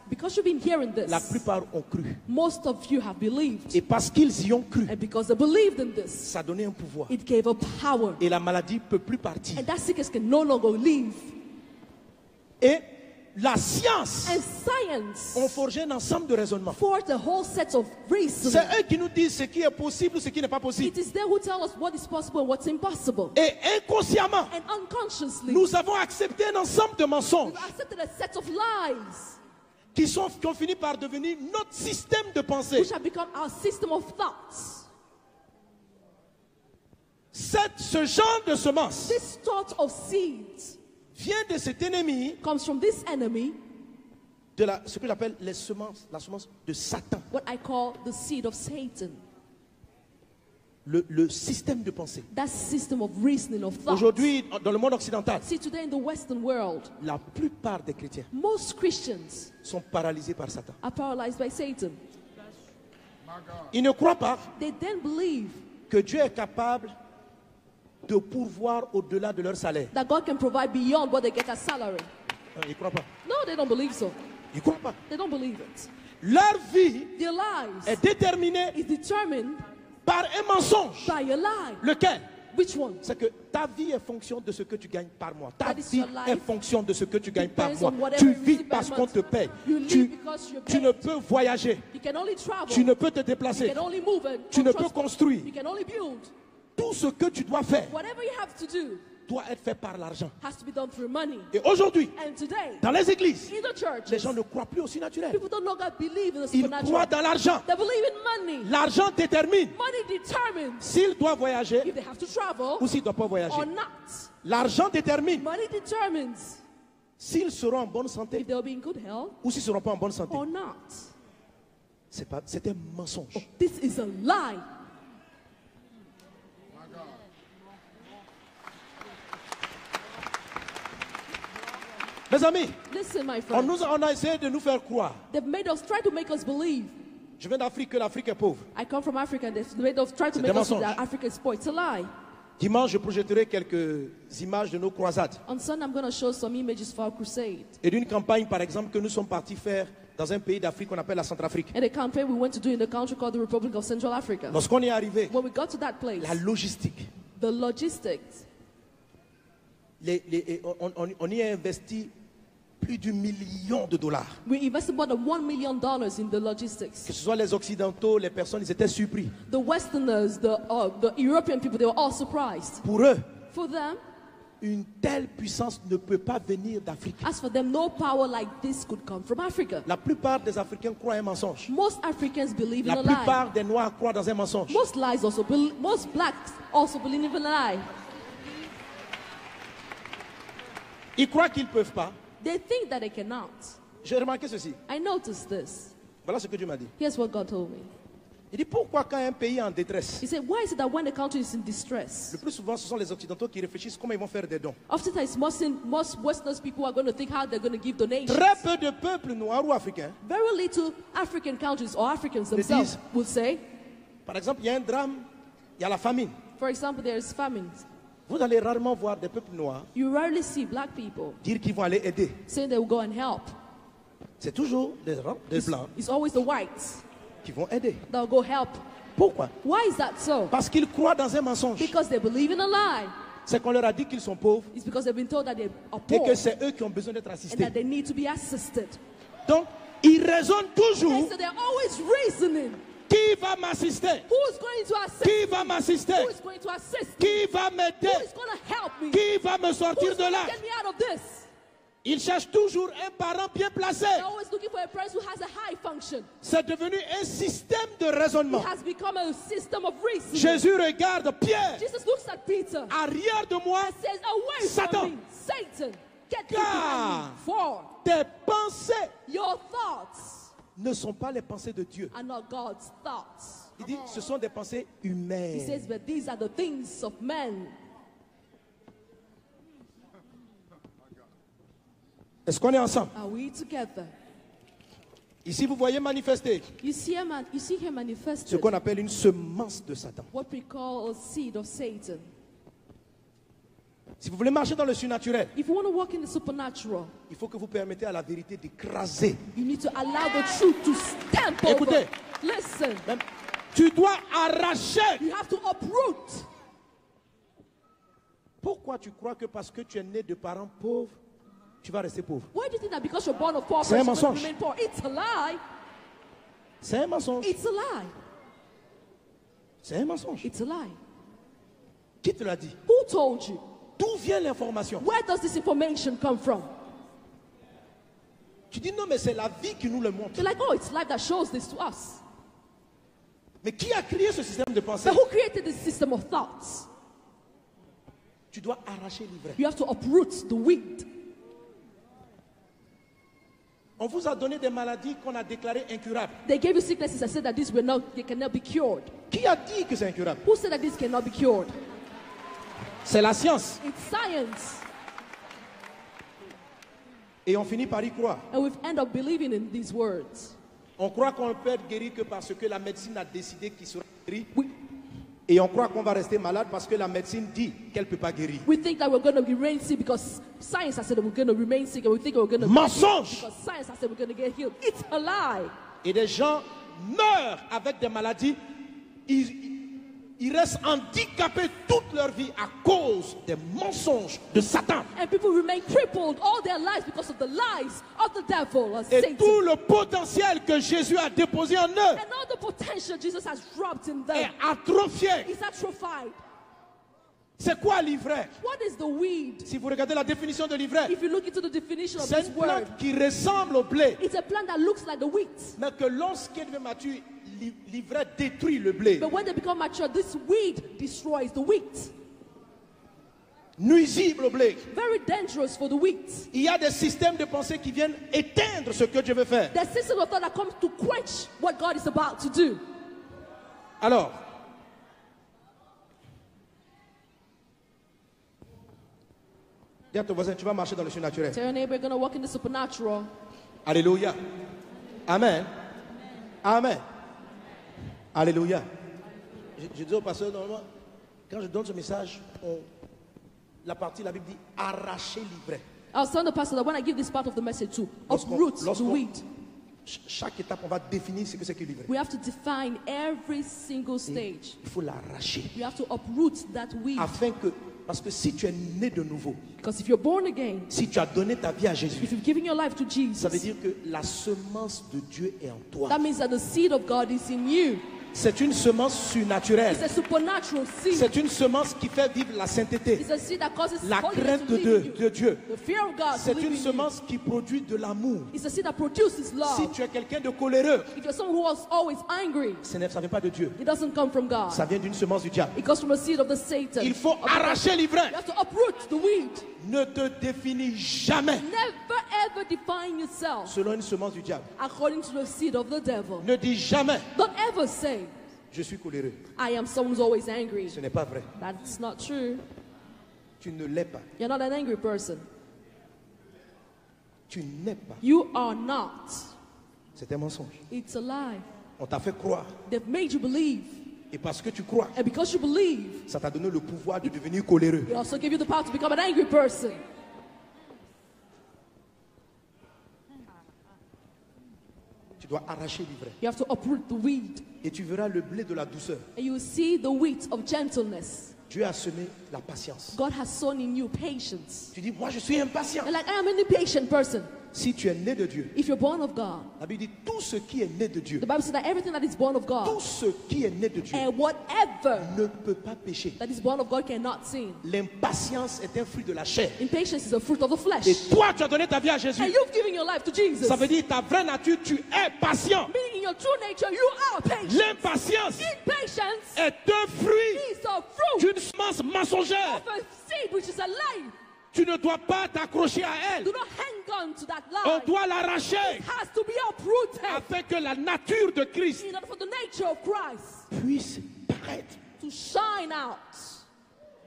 Because you've been hearing this, la plupart ont cru. most of you have believed. Et parce qu'ils y ont cru, And because they believed in this, ça donnait un pouvoir. it gave a power. Et la maladie ne peut plus partir. And that sickness can no longer live. Et la science And science ont forgé un ensemble de raisonnements. forged a whole set of reasoning. C'est eux qui nous disent ce qui est possible ou ce qui n'est pas possible. It is they who tell us what is possible and what's impossible. Et inconsciemment, And unconsciously, nous avons accepté un ensemble de mensonges we've accepted a set of lies qui ont fini par devenir notre système de pensée. which have become our system of thoughts. Ce genre de semence This thought of seeds vient de cet ennemi, comes from this enemy, de ce que j'appelle la semence de Satan. what I call the seed of Satan. Le système de pensée. That system of reasoning of thought. Aujourd'hui, dans le monde occidental, See, today in the Western world, la plupart des chrétiens most Christians sont paralysés par Satan. are paralyzed by Satan. Ils ne croient pas They then believe que Dieu est capable de pourvoir au-delà de leur salaire. that God can provide beyond what they get as salary. Ils ne croient pas. No, they don't believe so. Ils ne croient pas. They don't believe it. Leur vie Their lives est déterminée is determined par un mensonge. by a lie. Lequel? Which one? C'est que ta vie est fonction de ce que tu gagnes par mois. Ta That is vie your life. est fonction de ce que tu gagnes par Depends mois. on whatever Tu you vis receive by parce qu'on month. te paye. You live Tu because you're ne paid. peux voyager. You can only travel. Tu ne peux te You déplacer. can only move and Tu ne peux transport. construire. You can only build. Tout ce que tu dois faire Whatever you have to do doit être fait par l'argent. has to be done through money. Et aujourd'hui, And today, dans les églises, in the church, les gens ne croient plus au surnaturel. people don't longer believe in the Ils croient supernatural. dans l'argent. They believe in money. L'argent détermine Money determines s'il doit voyager if they have to travel ou s'il ne doit pas voyager. or not. L'argent détermine Money determines s'ils seront en bonne if santé they'll be in good health ou s'ils ne seront pas en bonne santé. or not. C'est un mensonge. This is a lie. Mes amis, Listen, my friend. on a essayé de nous faire croire. They've made us try to make us believe. Je viens d'Afrique, que l'Afrique est pauvre. I come from Africa and they've made us try to C'est make des us think mensonges. that Africa is poor. It's a lie. Dimanche, je projetterai quelques images de nos croisades On Sunday, I'm going to show some images for our crusade. et d'une campagne, par exemple, que nous sommes partis faire dans un pays d'Afrique qu'on appelle la Centrafrique. And a campaign we went to do in a country called the Republic of Central Africa. Lorsqu'on y est arrivé, When we got to that place, la logistique, the logistics, on y a investi plus d'1 million de dollars. we invested more than $1 million in the logistics. Que ce soit les Occidentaux, les personnes, ils étaient surpris. The Westerners, the European people, they were all surprised. Pour eux, For them, une telle puissance ne peut pas venir d'Afrique. as for them, no power like this could come from Africa. La plupart des Africains croient un mensonge. Most Africans believe in La a lie. plupart des Noirs croient dans un mensonge. Most blacks also believe in a lie. Ils croient qu'ils ne peuvent pas. They think that they cannot. J'ai remarqué ceci. I noticed this. Voilà ce que Dieu m'a dit. Here's what God told me. Il dit pourquoi quand un pays est en détresse, He said, why is it that when the country is in distress, le plus souvent ce sont les Occidentaux qui réfléchissent comment ils vont faire des dons. oftentimes most Westerners people are going to think how they're going to give donations. Très peu de peuples noirs ou africains, Very little African countries or Africans They themselves disent- will say, par exemple, il y a un drame, il y a la famine. for example, there's famine. Vous allez rarement voir des peuples noirs You rarely see black people dire qu'ils vont aller aider. saying they will go and help. C'est toujours des blancs It's always the whites qui vont aider. that will go help. Pourquoi? Why is that so? Parce qu'ils croient dans un mensonge. Because they believe in a lie. C'est qu'on leur a dit qu'ils sont pauvres It's because they've been told that they are et poor que c'est eux qui ont besoin d'être and assistés. that they need to be assisted. Donc, ils raisonnent toujours. And so they're always reasoning. Qui va m'assister? Who is going to assist Qui me? va m'assister? Who is going to assist me? Qui va Who m'aider? is going to help me? Qui va me Who sortir is de going là? to get me out of this? Ils cherchent toujours un parent bien placé. They're always looking for a person who has a high function. C'est devenu un système de It raisonnement. has become a system of reasoning. Jésus regarde Pierre. Jesus looks at Peter and Arrière de moi, says, away Satan. from me, Satan. Get thee Car behind me. For tes pensées your thoughts ne sont pas les pensées de Dieu. are not God's thoughts. Il dit, ce sont des pensées He humaines. says, but these are the things of men. Est-ce qu'on est ensemble? Are we together? Ici, vous voyez manifester You see here ce manifested qu'on appelle une semence de Satan. what we call a seed of Satan. Si vous voulez marcher dans le surnaturel, If you want to walk in the supernatural, il faut que vous permettez à la vérité d'écraser. you need to allow the truth to stamp over. Écoutez. Listen, Même, tu dois arracher. you have to uproot. Pourquoi tu crois que parce que tu es né de parents pauvres, tu vas rester pauvre? Why do you think that because you're born of poor C'est un parents, you will mensonge. remain poor? It's a lie. C'est un mensonge. It's a lie. C'est un mensonge. It's a lie. Qui te l'a dit? Who told you? D'où vient l'information? Where does this information come from? Tu dis non, mais c'est la vie qui nous le montre. You're like, oh, it's life that shows this to us. Mais qui a créé ce système de pensée? But who created this system of thoughts? Tu dois arracher l'ivraie. You have to uproot the weed. On vous a donné des maladies qu'on a déclarées incurables. They gave you sicknesses and said that they cannot be cured. Qui a dit que c'est incurable? Who said that this cannot be cured? C'est la science. It's science. Et on finit par y croire. And we've ended up believing in these words. On croit qu'on peut être guéri que parce que la médecine a décidé qu'il sera guéri. We, Et on croit qu'on va rester malade parce que la médecine dit qu'elle ne peut pas guérir. we think that we're going to remain sick because science has said that we're going to remain sick, and we think we're going to Mensonge! because science has said we're going to get healed. It's a lie. Et des gens meurent avec des maladies. Ils restent handicapés toute leur vie à cause des mensonges de Satan. And people remain crippled all their lives because of the lies of the devil or Et Satan. tout le potentiel que Jésus a déposé en eux And all the potential Jesus has dropped in est them atrophié. is atrophied. C'est quoi l'ivraie? What is the weed? Si vous regardez la définition de l'ivraie, If you look into the definition of c'est this une word, plante qui ressemble au blé, it's a plant that looks like the wheat. mais que lorsqu'elle devient mature, l'ivraie détruit le blé. But when they become mature, this weed destroys the wheat. Nuisible au blé. Very dangerous for the wheat. Il y a des systèmes de pensée qui viennent éteindre ce que Dieu veut faire. There's system of thought that comes to quench what God is about to do. Alors, dis à ton voisin, tu vas marcher dans le surnaturel. Tell your neighbor you're going to walk in the supernatural. Alléluia. Amen. Amen. Alléluia. Je dis au pasteur, normalement, quand je donne ce message, la partie de la Bible dit arracher l'ivraie. I was telling the pastor that when I give this part of the message to Lorsqu'on- uproot the lorsqu'on- weed, Chaque étape, on va définir ce que c'est que l'ivraie. we have to define every single stage. Il faut l'arracher. We have to uproot that weed. Afin que, parce que si tu es né de nouveau, Because if you're born again, si tu as donné ta vie à Jésus, if you've given your life to ça veut Jesus, dire que la semence de Dieu est en toi. that means that the seed of God is in you. C'est une semence surnaturelle. It's a supernatural seed. C'est une semence qui fait vivre la sainteté, It's a seed that causes la holiness crainte to live in you. de Dieu. The fear of God to C'est live une in you. semence qui produit de l'amour. It's a seed that produces love. Si tu es quelqu'un de coléreux, If you're someone who was always angry, ça ne vient pas de Dieu. it doesn't come from God. Ça vient d'une semence du diable. It comes from a seed of the Satan. Il faut Of the arracher devil. l'ivraie. You have to uproot the weed. Ne te définis jamais Never ever define yourself selon une semence du diable. according to the seed of the devil. Ne dis jamais, Don't ever say, je suis coléreux. I am someone who's always angry. Ce n'est pas vrai. That's not true. Tu ne l'es pas. You're not an angry person. Tu n'es pas. You are not. C'est un mensonge. It's a lie. On t'a fait croire. They've made you believe. Et parce que tu crois, And because you believe, ça t'a donné le pouvoir de devenir coléreux. it also give you the power to become an angry person. Tu dois arracher l'ivraie. You have to uproot the weed. Et tu verras le blé de la douceur. And you will see the wheat of gentleness. Dieu a semé la patience. God has sown in you patience. Tu dis, moi je suis impatient. You're like, I am an impatient person. si tu es né de Dieu, if you're born of God, la Bible dit tout ce qui est né de Dieu, the Bible says that everything that is born of God, tout ce qui est né de Dieu and whatever ne peut pas pécher. that is born of God cannot sin. L'impatience est un fruit de la chair. Impatience is a fruit of the flesh. Et toi, tu as donné ta vie à Jésus. And you've given your life to Jesus. Ça veut dire ta vraie nature, tu es patient. Meaning in your true nature, you are patient. L'impatience Impatience est un fruit is a fruit d'une semence mensongère. of a seed which is a lie. Tu ne dois pas t'accrocher à elle. Do not hang on to that On lie. doit l'arracher It has to be uprooted afin que la nature de Christ in order for the nature of Christ puisse paraître. to shine out.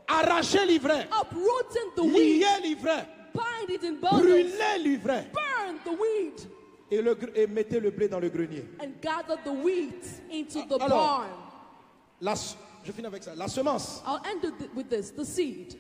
Arracher l'ivraie, Uprooting the weed, lier l'ivraie, bind it in bundles, brûler l'ivraie burn the weed, et mettez le blé dans le grenier. and gather the wheat into the Alors, barn. Je finis avec ça. La semence. I'll end with this, the seed.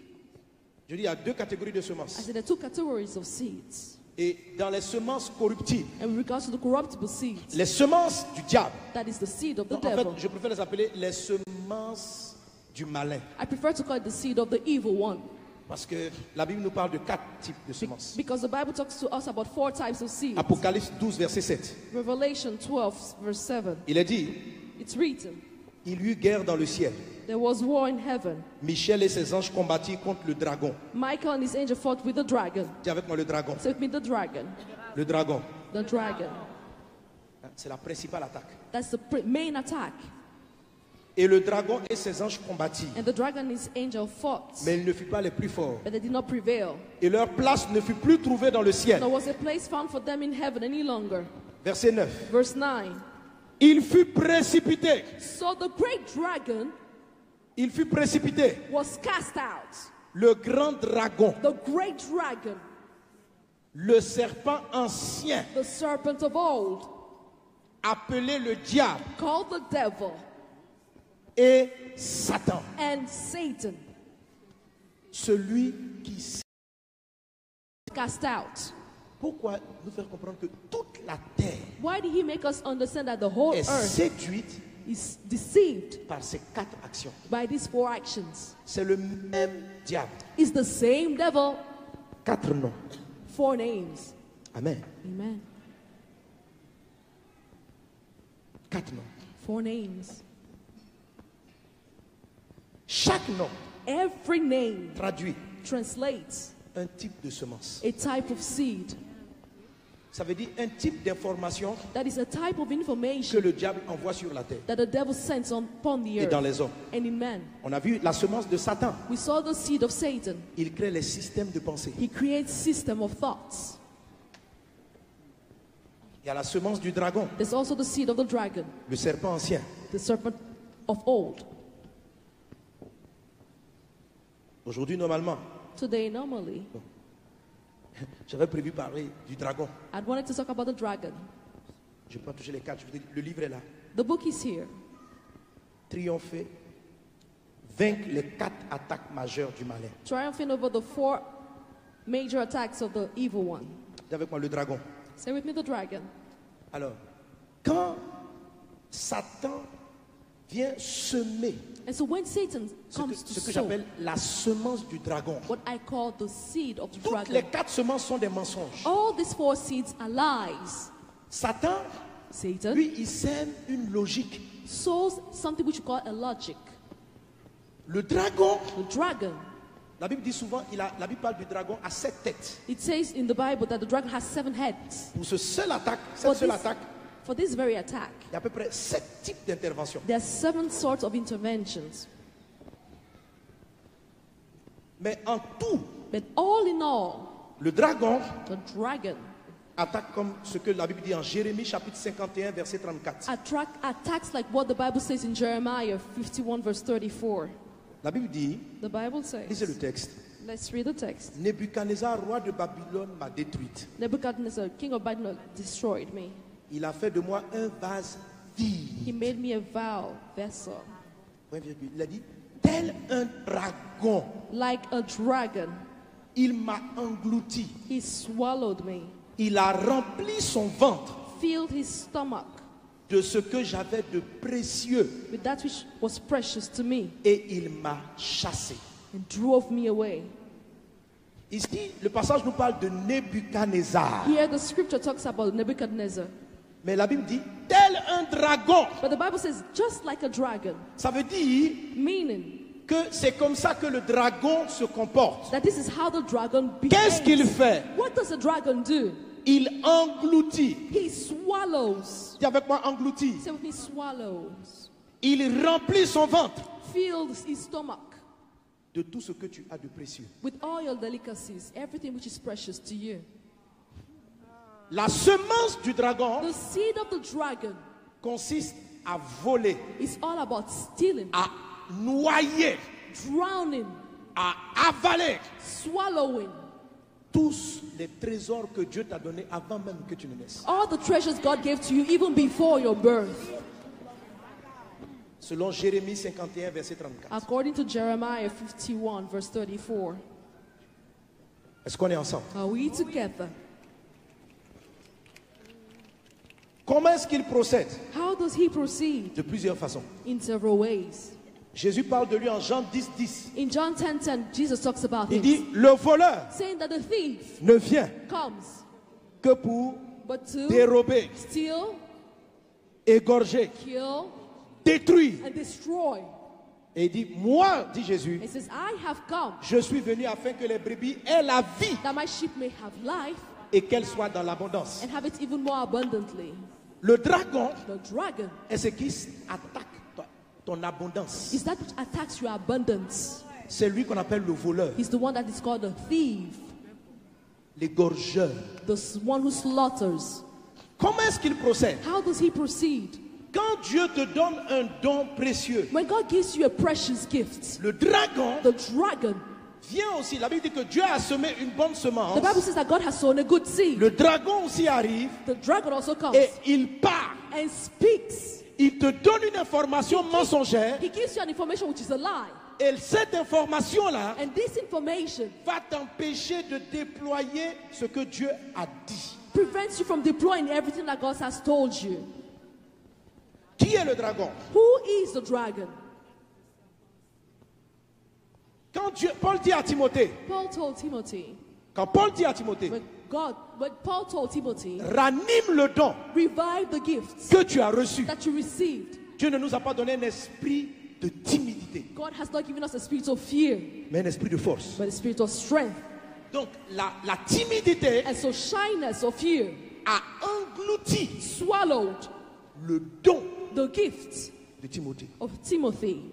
Je dis il y a deux catégories de I semences. said there are two categories of seeds. Et dans les semences corruptibles, And with regards to the corruptible seeds, les semences du diable, that is the seed of the en fait, devil. je préfère les appeler les semences du malin. I prefer to call it the seed of the evil one. Parce que la Bible nous parle de 4 types de semences. Because the Bible talks to us about 4 types of seeds. Apocalypse 12, verset 7. Revelation 12, verse 7. Il est dit, It's written, il y eut guerre dans le ciel. there was war in heaven. Michel et ses anges combattirent contre le dragon. Michael and his angel fought with the dragon. Dis avec moi le dragon. Say with me, the dragon. Le dragon. The dragon. C'est la principale attaque. That's the main attack. Et le dragon et ses anges combattirent. And the dragon and his angel fought. Mais ils ne furent pas les plus forts. But they did not prevail. Et leur place ne fut plus trouvée dans le ciel. There was a place found for them in heaven any longer. Verset 9. Verse 9. Il fut précipité. So the great dragon Il fut précipité. was cast out. Le grand dragon. The great dragon, Le serpent ancien. the serpent of old, Appelé le diable. called the devil Et Satan. and Satan, Celui qui sait. cast out. Pourquoi nous faire comprendre que toute la terre Why did he make us understand that the whole est earth séduite is deceived par ces 4 actions? by these 4 actions? C'est le même diable. It's the same devil, 4 noms. 4 names. Amen. Amen. 4 noms. 4 names. Chaque nom Every name traduit translates un type de semence. a type of seed. Ça veut dire un type d'information That is a type of que information le diable envoie sur la terre that the devil sends upon the et dans earth les hommes. and in men. On a vu la semence de Satan. We saw the seed of Satan. Il crée les systèmes de pensée. He creates system of thoughts. Il y a la semence du dragon, There's also the seed of the dragon, le serpent ancien. the serpent of old. Aujourd'hui, normalement, Today, normally, j'avais prévu parler du dragon. I'd wanted to talk about the dragon. Je peux pas toucher les 4. Je vous dis, le livre est là. The book is here. Triompher, vaincre les 4 attaques majeures du malin. Triumphing over the 4 major attacks of the evil one. Dis avec moi le dragon. Say with me, the dragon. Alors, quand Satan vient semer And so when Satan comes ce to que sow j'appelle la semence du dragon, what I call the seed of the toutes les dragon, 4 semences sont des mensonges. all these 4 seeds are lies. Satan, Satan lui, il sème une logique. sows something which we call a logic. Le dragon, The dragon, la Bible dit souvent, la Bible parle du dragon à 7 têtes. it says in the Bible that the dragon has 7 heads. Pour ce seul attaque, For cette seule this, attaque, for this very attack, il y a à peu près 7 types d'interventions. there are 7 sorts of interventions. Mais en tout, But all in all, le dragon the dragon attaque comme ce que la Bible dit en Jérémie chapitre 51 verset 34. attacks like what the Bible says in Jeremiah 51 verse 34. La Bible dit, The Bible lisez le says, texte, let's read the text. Nebuchadnezzar, roi de Babylone, m'a détruite. Nebuchadnezzar, king of Babylon, destroyed me. Il a fait de moi un vase vide. He made me a vile vessel, Il a dit, tel un dragon, like a dragon. il m'a englouti. He swallowed me, Il a rempli son ventre filled his stomach de ce que j'avais de précieux with that which was precious to me, et il m'a chassé. and drove me away. Ici, le passage nous parle de Nebuchadnezzar. Here the scripture talks about Nebuchadnezzar. Mais la Bible dit tel un dragon. But the Bible says just like a dragon. Ça veut dire Meaning que c'est comme ça que le dragon se comporte. that this is how the dragon Qu'est-ce qu'il behaves. fait? What does a dragon do? Il engloutit. He swallows. Dis avec moi, engloutit. Say with me, swallows. Il remplit son ventre Fills his stomach de tout ce que tu as de précieux. with all your delicacies, everything which is precious to you. La semence du dragon The seed of the dragon consiste à voler, is all about stealing, à noyer, drowning, à avaler swallowing tous les trésors que Dieu t'a donnés avant même que tu ne naisses. all the treasures God gave to you even before your birth. Selon Jérémie 51, verset 34. According to Jeremiah 51, verse 34. Est-ce qu'on est ensemble? Are we together? Comment est-ce qu'il procède? How does he proceed? De plusieurs façons. In several ways. Jésus parle de lui en Jean 10, 10. In John 10:10, Jesus talks about Il him, dit, le voleur saying that the thief ne vient comes que pour but to dérober, steal, égorger, kill, détruire. and destroy. Et il dit, moi, dit Jésus, He says, I have come je suis venu afin que les brebis aient la vie that my sheep may have life et qu'elles soient dans l'abondance. and have it even more abundantly. Le dragon The dragon est ce qui attaque ton abondance. is that which attacks your abundance. C'est lui qu'on appelle le voleur, He's the one that is called a thief, l'égorgeur. the one who slaughters. Comment est-ce qu'il procède? How does he proceed? Quand Dieu te donne un don précieux, When God gives you a precious gift, le dragon the dragon, vient aussi. La Bible dit que Dieu a semé une bonne semence. the Bible says that God has sown a good seed. Le dragon aussi arrive The dragon also comes et il part. and speaks. Il te donne une information mensongère He gives you an information which is a lie. et cette information-là And this information va t'empêcher de déployer ce que Dieu a dit. prevents you from deploying everything that God has told you. Qui est le dragon? Who is the dragon? Quand Paul dit à Timothée, Paul told Timothy, quand Paul dit à Timothée, when Paul told Timothy, ranime le don revive the gifts que tu as reçu. that you received. Dieu ne nous a pas donné un esprit de timidité, God has not given us a spirit of fear, mais un esprit de force. but a spirit of strength. Donc la timidité And so shyness or fear a englouti swallowed le don the gift de Timothée. of Timothy.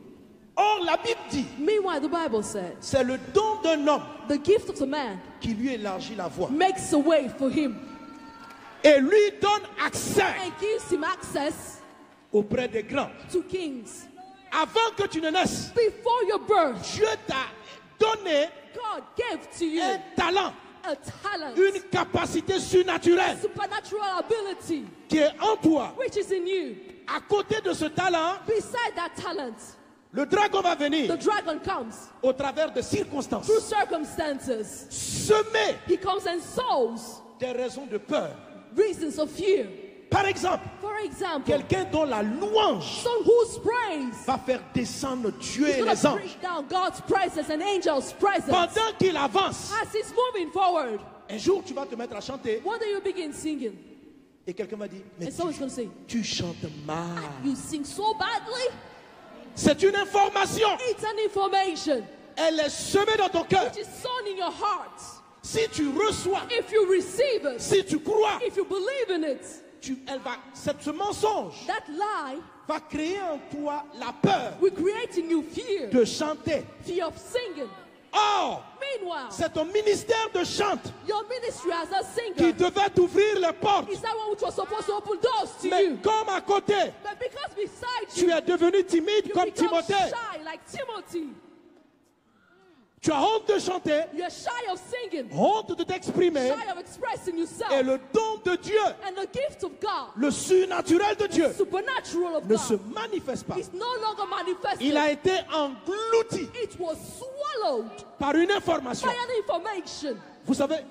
Or, la Bible dit, Meanwhile, the Bible said, c'est le don d'un homme the gift of the man qui lui élargit la voie makes a way for him et lui donne accès and gives him access auprès des grands. to kings. Avant que tu ne naisses, Before your birth, Dieu t'a donné God gave to you un talent, a talent, une capacité surnaturelle supernatural ability, qui est en toi. which is in you. À côté de ce talent, Beside that talent, le dragon va the venir dragon comes au travers de circonstances, through circumstances. semer He comes and sows des raisons de peur. reasons of fear. Par exemple, For example, quelqu'un dont la louange someone whose praise va faire descendre Dieu is et going les to anges. bring down God's presence and angels' presence. Pendant qu'il avance, As he's moving forward, un jour tu vas te mettre à chanter one day you begin singing, et quelqu'un va dire, mais and someone's going to say, tu chantes mal. you sing so badly. C'est une information. It's an information Elle est semée dans ton cœur. which is sown in your heart. Si tu reçois, If you receive it, si tu crois, if you believe in it, ce mensonge that lie va créer en toi la peur will create in you fear, de chanter. fear of singing. Or, Meanwhile, c'est ton ministère de chante your ministry as a qui singer devait t'ouvrir les portes. is that one which was supposed to open doors to Mais you. comme à côté, But because beside tu you, es devenu timide you comme become Timothée. shy like Timothy. Tu as honte de chanter, You're shy of singing, honte de t'exprimer. shy of expressing yourself. Et le don de Dieu, And the gift of God, le surnaturel de Dieu, supernatural of ne se God, manifeste pas. is no longer manifested. Il a été englouti It was swallowed par une information. by an information. Vous savez,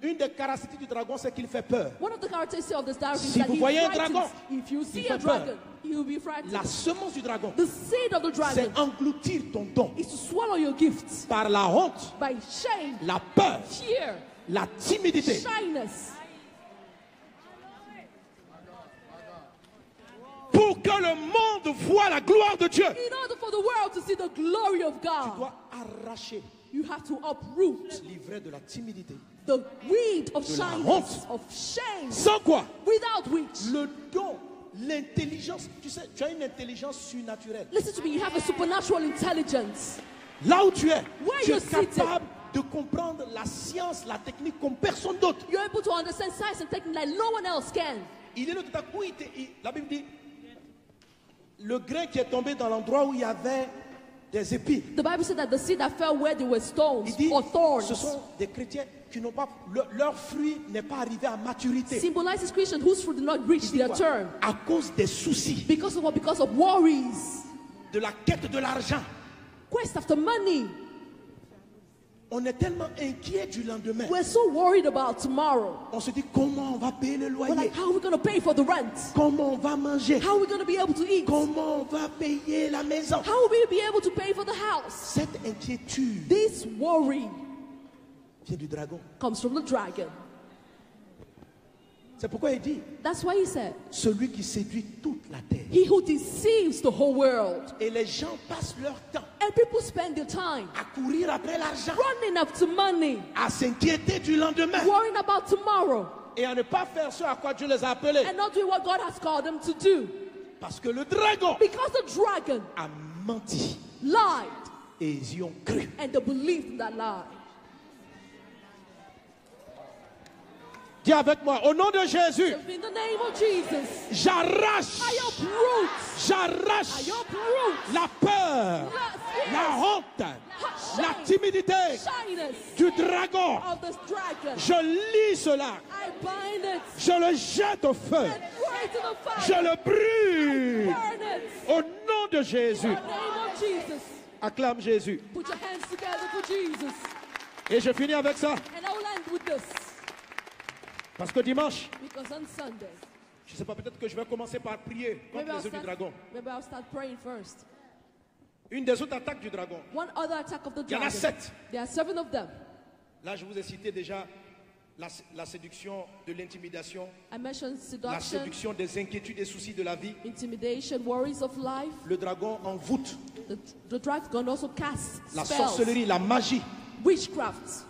une des caractéristiques du dragon, c'est qu'il fait peur. One of the characteristics of this dragon is Si that vous he voyez un frightens. dragon, If you il see fait a peur. dragon, you will be frightened. La semence du dragon, The seed of the dragon c'est engloutir ton don is to swallow your gifts par la honte, by shame, la peur, fear, la timidité. shyness. Pour que le monde voie la gloire de Dieu, In order for the world to see the glory of tu God, dois arracher you have to uproot l'ivraie de la timidité. the weed of De la shyness, honte. of shame, Sans quoi? without which, Le don, l'intelligence, tu sais, tu as une intelligence surnaturelle. listen to me, you have a supernatural intelligence. Là où tu es, Where tu es you're seated. capable de comprendre la science, la technique comme personne d'autre. You're able to understand science and technique like no one else can. Il est là tout à coup, la Bible dit, le grain qui est tombé dans l'endroit où il y avait des épines. The Bible said that the seed that fell where there were stones Il dit, or thorns ce sont des chrétiens qui n'ont pas, leur fruit n'est pas arrivé à maturité. symbolizes Christians whose fruit did not reach Il dit their quoi? term. À cause des soucis, Because of what? Because of worries, de la quête de l'argent. quest after money. On est tellement inquiet du lendemain. We're so worried about tomorrow. On se dit comment on va payer le We're loyer, like, how are we going to pay for the rent? comment on va manger, How are we going to be able to eat? comment on va payer la maison. How will we be able to pay for the house? Cette inquiétude This worry vient du dragon. comes from the dragon. C'est pourquoi il dit, That's why he said, celui qui séduit toute la terre. he who deceives the whole world. Et les gens passent leur temps And people spend their time à courir après l'argent, running after money, à s'inquiéter du lendemain worrying about tomorrow, et à ne pas faire ce à quoi Dieu les a appelés. and not doing what God has called them to do. Parce que le dragon Because the dragon a menti lied, et ils y ont cru. and they believed in that lie. Dis avec moi, au nom de Jésus, In the name of Jesus, j'arrache, I uproot, I j'arrache uproot la peur, la honte, la timidité shyness du dragon. of this dragon. Je lis cela, I bind it je le jette au feu, and right to the je fire. le brûle. Burn it. Au nom de Jésus, In the name of Jesus. acclame Jésus. Put your hands together for Jesus. Et je finis avec ça, And I will end with this. parce que dimanche, Because on Sunday, je ne sais pas, peut-être que je vais commencer par prier contre les œufs du dragon. maybe I'll start praying first. Une des autres attaques du dragon, One other attack of the il y en a dragon. 7. There are 7 of them. Là, je vous ai cité déjà la séduction de l'intimidation, I mentioned la seduction, séduction des inquiétudes et soucis de la vie. intimidation, worries of life. Le dragon envoûte The dragon also casts la spells, sorcellerie, la magie, witchcraft,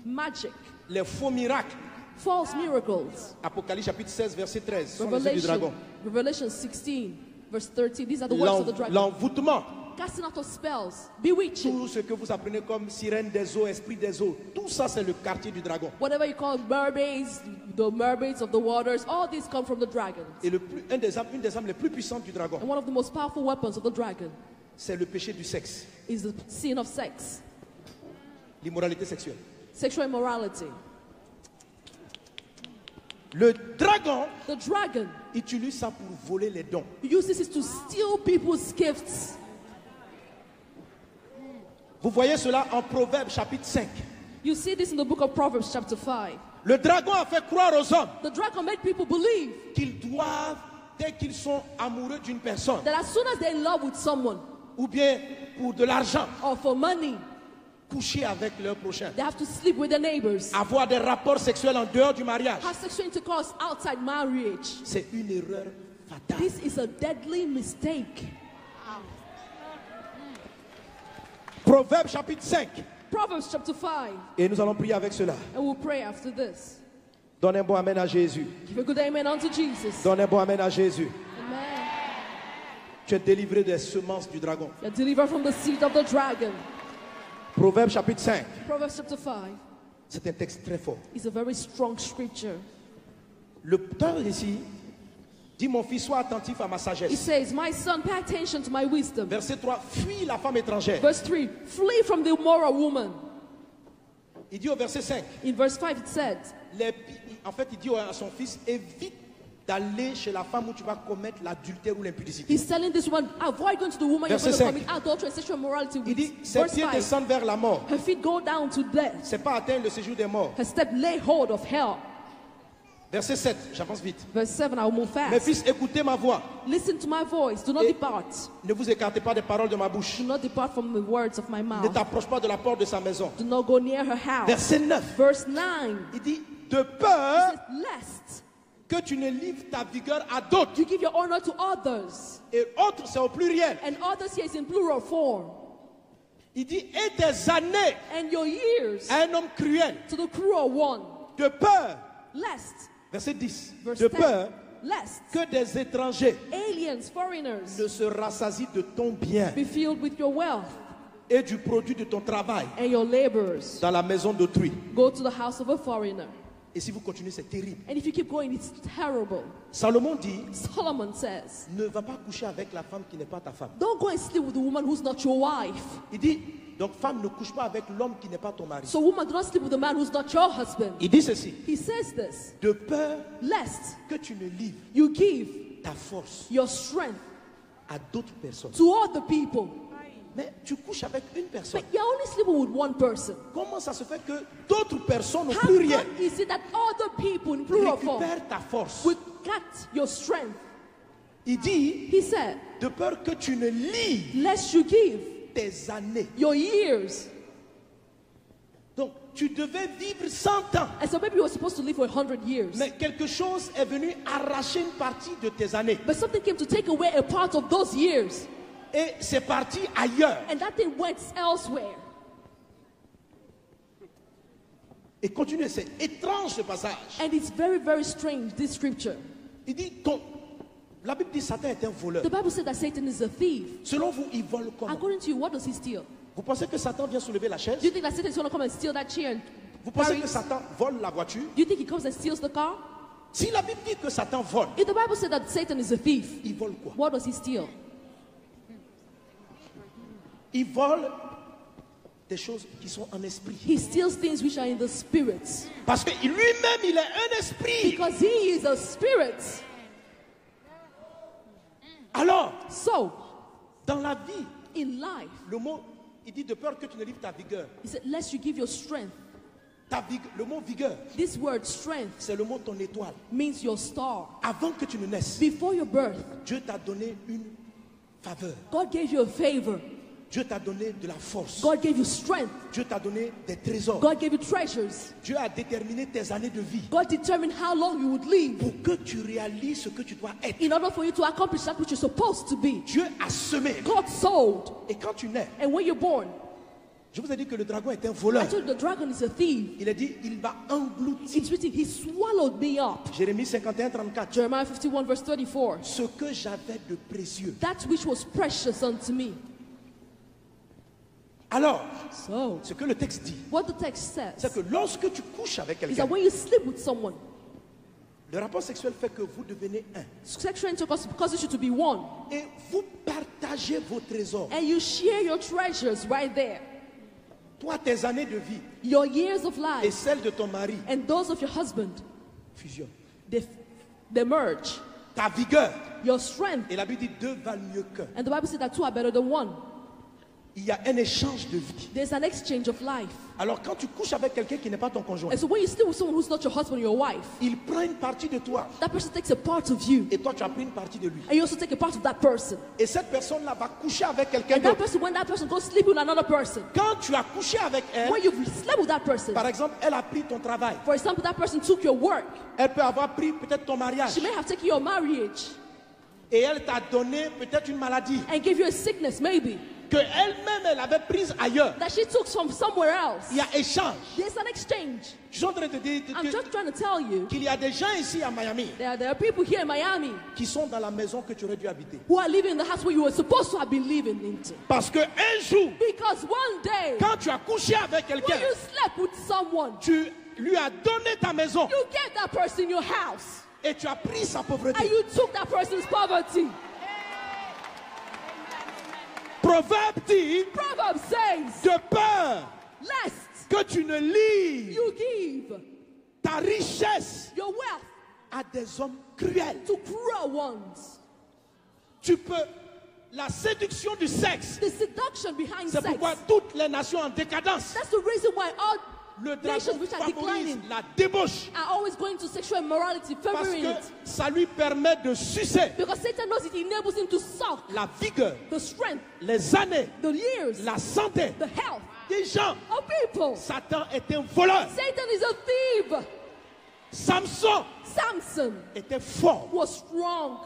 magic, les faux miracles. false miracles. Apocalypse chapitre 16, verset 13. Ce sont les œufs du dragon. Revelation 16, verse 13. These are the words of the dragon. L'envoûtement, Casting out of spells, bewitching. tout ce que vous apprenez comme sirène des eaux, esprit des eaux, tout ça c'est le quartier du dragon. Whatever you call mermaids, the mermaids of the waters, all these come from the dragon. Et une des armes les plus puissantes du dragon, And one of the most powerful weapons of the dragon c'est le péché du sexe, is the sin of sex, l'immoralité sexuelle. sexual immorality. Le dragon The dragon utilise ça pour voler les dons. uses it to steal people's gifts. Vous voyez cela en Proverbes chapitre 5. You see this in the book of Proverbs chapter 5. Le dragon a fait croire aux hommes The dragon made people believe qu'ils doivent, dès qu'ils sont amoureux d'une personne, that as soon as they're in love with someone ou bien pour de l'argent, or for money, coucher avec leur prochain, they have to sleep with their neighbors, avoir des rapports sexuels en dehors du mariage. have sexual intercourse outside marriage. C'est une erreur fatale. This is a deadly mistake. Proverbes chapitre 5. Proverbs chapter 5. Et nous allons prier avec cela. And we'll pray after this. Donne un bon amen à Jésus. Give a good amen unto Jesus. Donne un bon amen à Jésus. Amen. Tu es délivré des semences du dragon. You're delivered from the seed of the dragon. Proverbes chapitre 5. Proverbs chapter 5 C'est un texte très fort. is a very strong scripture. Le auteur ici dit, mon fils, sois attentif à ma It sagesse. says, my son, pay attention to my wisdom. Verset 3, fuis la femme étrangère. Verse 3, flee from the immoral woman. Il dit au verset 5, In verse 5 it said, en fait il dit à son fils, évite d'aller chez la femme où tu vas commettre l'adultère ou l'impudicité. He's telling this woman, avoid going to the woman you're Verset going to 5. commit adultery and sexual immorality Il with. dit, ses Verse pieds 5. descendent vers la mort. Her feet go down to death. C'est pas atteindre le séjour des morts. Her step lay hold of hell. Verset 7, j'avance vite. Verse 7, I will move Mes fast. fils, écoutez ma voix. Listen to my voice. Do not Et- depart. Ne vous écartez pas des paroles de ma bouche. Do not depart from the words of my Ne mouth. t'approche pas de la porte de sa maison. Do not go near her house. Verset 9. Verse 9. Il dit, de peur Lest que tu ne livres ta vigueur à d'autres. you give your honor to others. Et autres, c'est au pluriel. And others here is in plural form. Il dit, et tes années And your years à un homme cruel. to the cruel one. De peur. Lest. Verset 10. Verse De 10. peur Lest que des étrangers aliens, foreigners, ne se rassasient de ton bien be filled with your wealth et du produit de ton travail and your labors. dans la maison d'autrui. Go to the house of a foreigner. Et si vous continuez, c'est terrible. And if you keep going, it's terrible. Salomon dit, Solomon says, ne va pas coucher avec la femme qui n'est pas ta femme. don't go and sleep with a woman who's not your wife. Il dit, donc femme, ne couche pas avec l'homme qui n'est pas ton mari. So woman, do not sleep with a man who's not your husband. Il dit ceci, He says this, de peur lest que tu ne livres you give ta force your strength à d'autres personnes. to other people. Mais tu couches avec une personne. But you're only sleeping with one person. Comment ça se fait que d'autres personnes au How pluriel come is it that other people in plural form récupèrent ta force? will cut your strength? Il dit, He said, de peur que tu ne livres lest you give tes années. your years. Donc, tu devais vivre 100 ans. And so maybe you were supposed to live for 100 years. Mais quelque chose est venu arracher une partie de tes années. But something came to take away a part of those years. Et c'est parti ailleurs. And that thing went elsewhere. Et continue, c'est étrange ce passage. And it's very, very strange, this scripture. Il dit, la Bible dit Satan est un voleur. The Bible said that Satan is a thief. Selon vous, il vole comment? According to you, what does he steal? Vous pensez que Satan vient soulever la chaise? Do you think that Satan is going to come and steal that chair? And Vous pensez carry que it? Satan vole la voiture? Do you think he comes and steals the car? Si la Bible dit que Satan vole, If the Bible said that Satan is a thief, il vole quoi? what does he steal? Il vole des choses qui sont en esprit. He steals things which are in the spirit. Parce que lui-même, il est un esprit. Because he is a spirit. Alors, So, dans la vie, in life, le mot, il dit de peur que tu ne livres ta vigueur. he said, lest you give your strength. Le mot vigueur, This word strength c'est le mot ton étoile. means your star. Avant que tu ne naisses, Before your birth, Dieu t'a donné une faveur. God gave you a favor. Dieu t'a donné de la force. God gave you strength. Dieu t'a donné des trésors. God gave you treasures. Dieu a déterminé tes années de vie God determined how long you would live pour que tu réalises ce que tu dois être. in order for you to accomplish that which you're supposed to be. Dieu a semé. God sowed. Et quand tu nais, And when you're born, je vous ai dit que le dragon est un I voleur. told you the dragon is a thief. Il a dit, il va engloutir. It's written, he swallowed me up. Jérémie 51, 34. Jeremiah 51 verse 34. Ce que j'avais de précieux. That which was precious unto me. Alors, So, ce que le texte dit, what the text c'est says que lorsque tu couches avec is quelqu'un, that when you sleep with someone, le rapport sexuel fait que vous devenez un. sexual intercourse causes you to be one. Et vous partagez vos trésors. And you share your treasures right there. Toi, tes années de vie Your years of et life celles de ton mari and those of your husband, fusionnent. they merge. Ta vigueur. Your strength. Et la Bible dit deux valent mieux qu'un. And the Bible says that two are better than one. Il y a un échange de vie. There's an exchange of life. Alors quand tu couches avec quelqu'un qui n'est pas ton conjoint, And so when you sleep with someone who's not your husband or your wife, il prend une partie de toi that person takes a part of you. et toi tu as pris une partie de lui. And you also take a part of that person. Et cette personne-là va coucher avec quelqu'un And that d'autre. person, when that person goes sleep with another person, Quand tu as couché avec elle, when you've slept with that person, par exemple, elle a pris ton travail. for example, that person took your work, Elle peut avoir pris peut-être ton mariage. she may have taken your marriage Et elle t'a donné peut-être une maladie and gave you a sickness, maybe, que elle-même elle avait prise ailleurs. that she took from somewhere else. Il y a échange. There's an exchange. Je suis en train de te dire I'm just trying to tell you, qu'il y a des gens ici à Miami there are people here in Miami qui sont dans la maison que tu aurais dû habiter. who are living in the house where you were supposed to have been living into. Parce que un jour, Because one day, quand tu as couché avec when quelqu'un, you slept with someone, tu lui as donné ta maison you gave that person your house et tu as pris sa and pauvreté. you took that person's poverty. Proverbe dit Proverbs says, de peur lest que tu ne livres you give ta richesse your wealth à des hommes cruels. to cruel ones. Tu peux, la séduction du sexe, The seduction behind c'est sex. pourquoi toutes les nations en décadence, That's the reason why all le nations dragon which are favorise declining la débauche. are always going to sexual immorality, Parce favoring que it. ça lui permet de sucer Because Satan knows it enables him to suck la vigueur, the strength, les années, the years, la santé the health des gens. of people. Satan est un voleur. Satan is a thief. Samson Samson était fort. was strong.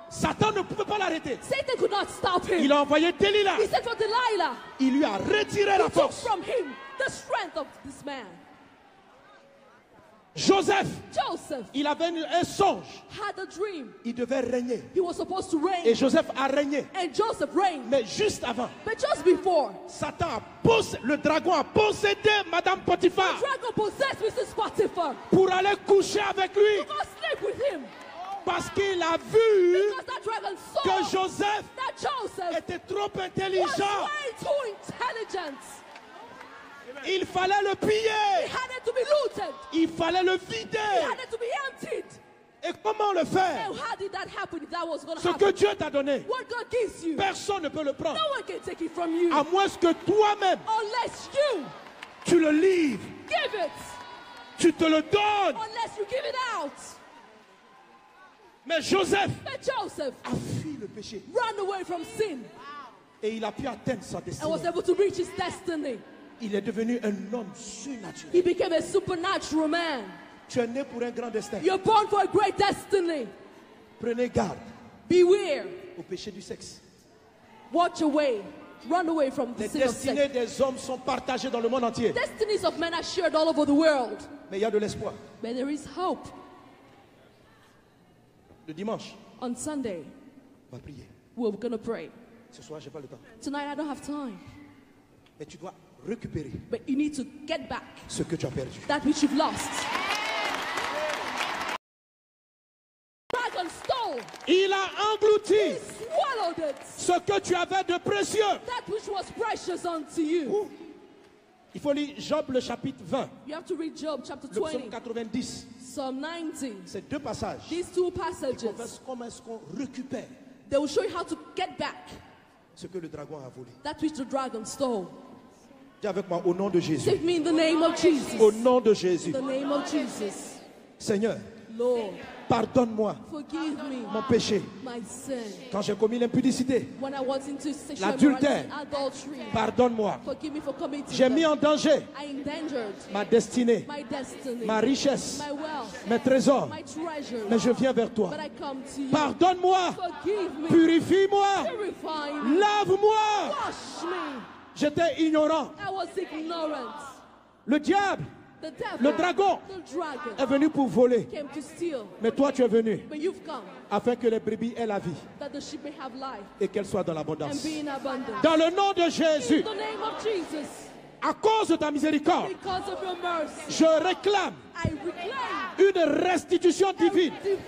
Satan ne pouvait pas l'arrêter. Satan could not stop Il him. a envoyé Delilah. He said for Delilah, Il lui a retiré he la took force. from him the strength of this man. Joseph, Joseph il avait un songe. had a dream. Il devait régner. He was supposed to Et reign. Joseph a régné. And Joseph reigned. Mais juste avant, But just before, le dragon a possédé Madame Potiphar the dragon possessed Mrs. Potiphar. pour aller coucher avec lui. To go sleep with him. Parce qu'il a vu Because that dragon saw que Joseph that Joseph était trop was intelligent. way too intelligent. Il fallait le He piller. had it to be looted. Il fallait le He vider. had it to be emptied. Et comment le faire? And how did that happen if that was going to Ce que happen? Dieu t'a donné, What God gives you, personne ne peut le prendre. no one can take it from you À moins que toi-même, unless you tu le livres, give it, tu te le donnes. unless you give it out. Mais Joseph But Joseph a fui le péché ran away from sin et il a pu atteindre sa and was destinée. able to reach his destiny. Il est devenu un homme surnaturel. He became a supernatural man. Tu es né pour un grand destin. You're born for a great destiny. Prenez garde Beware. au péché du sexe. Watch away. Run away from the Les sin of destinées sex. des hommes sont partagées dans le monde entier. Destinies of men are shared all over the world. Mais il y a de l'espoir. But there is hope. Le dimanche, On Sunday, on va prier. we're going to pray. Ce soir, je n'ai pas le temps. Tonight, I don't have time. Mais tu dois récupérer But you need to get back ce que tu as perdu. that which you've lost. Dragon stole. Il a englouti He swallowed it. ce que tu avais de précieux. That which was precious unto you. Il faut lire Job le chapitre 20, You have to read Job chapter le psaume 20, 90. Psalm 90. Ces deux passages. These two passages, Comment est-ce qu'on récupère they will show you how to get back ce que le dragon a volé. that which the dragon stole. Dis avec moi, au nom de Jésus. Take me in the name of Jesus. Au nom de Jésus. The name of Jesus. Seigneur, Lord, pardonne-moi forgive me mon péché. my sin. Quand j'ai commis l'impudicité, When I was into sexual L'adultère. immorality, adultery, pardonne-moi. forgive me for committing J'ai mis them. en danger I endangered ma destinée, my destiny, ma richesse, my wealth, mes trésors. my treasure. Mais je viens vers toi. But I come to you. Pardonne-moi, Forgive me. purifie-moi, Purify me. lave-moi. Wash me. J'étais ignorant. I was ignorant. Le diable The devil, Le dragon the dragon, est venu pour voler. came to steal. Mais toi, tu es venu But you've come afin que les brebis aient la vie that the sheep may have life et qu'elles soient dans and l'abondance. be in abundance. Dans le nom de Jésus, In the name of Jesus, à cause de ta miséricorde, because of your mercy, je réclame I reclaim une restitution divine. divine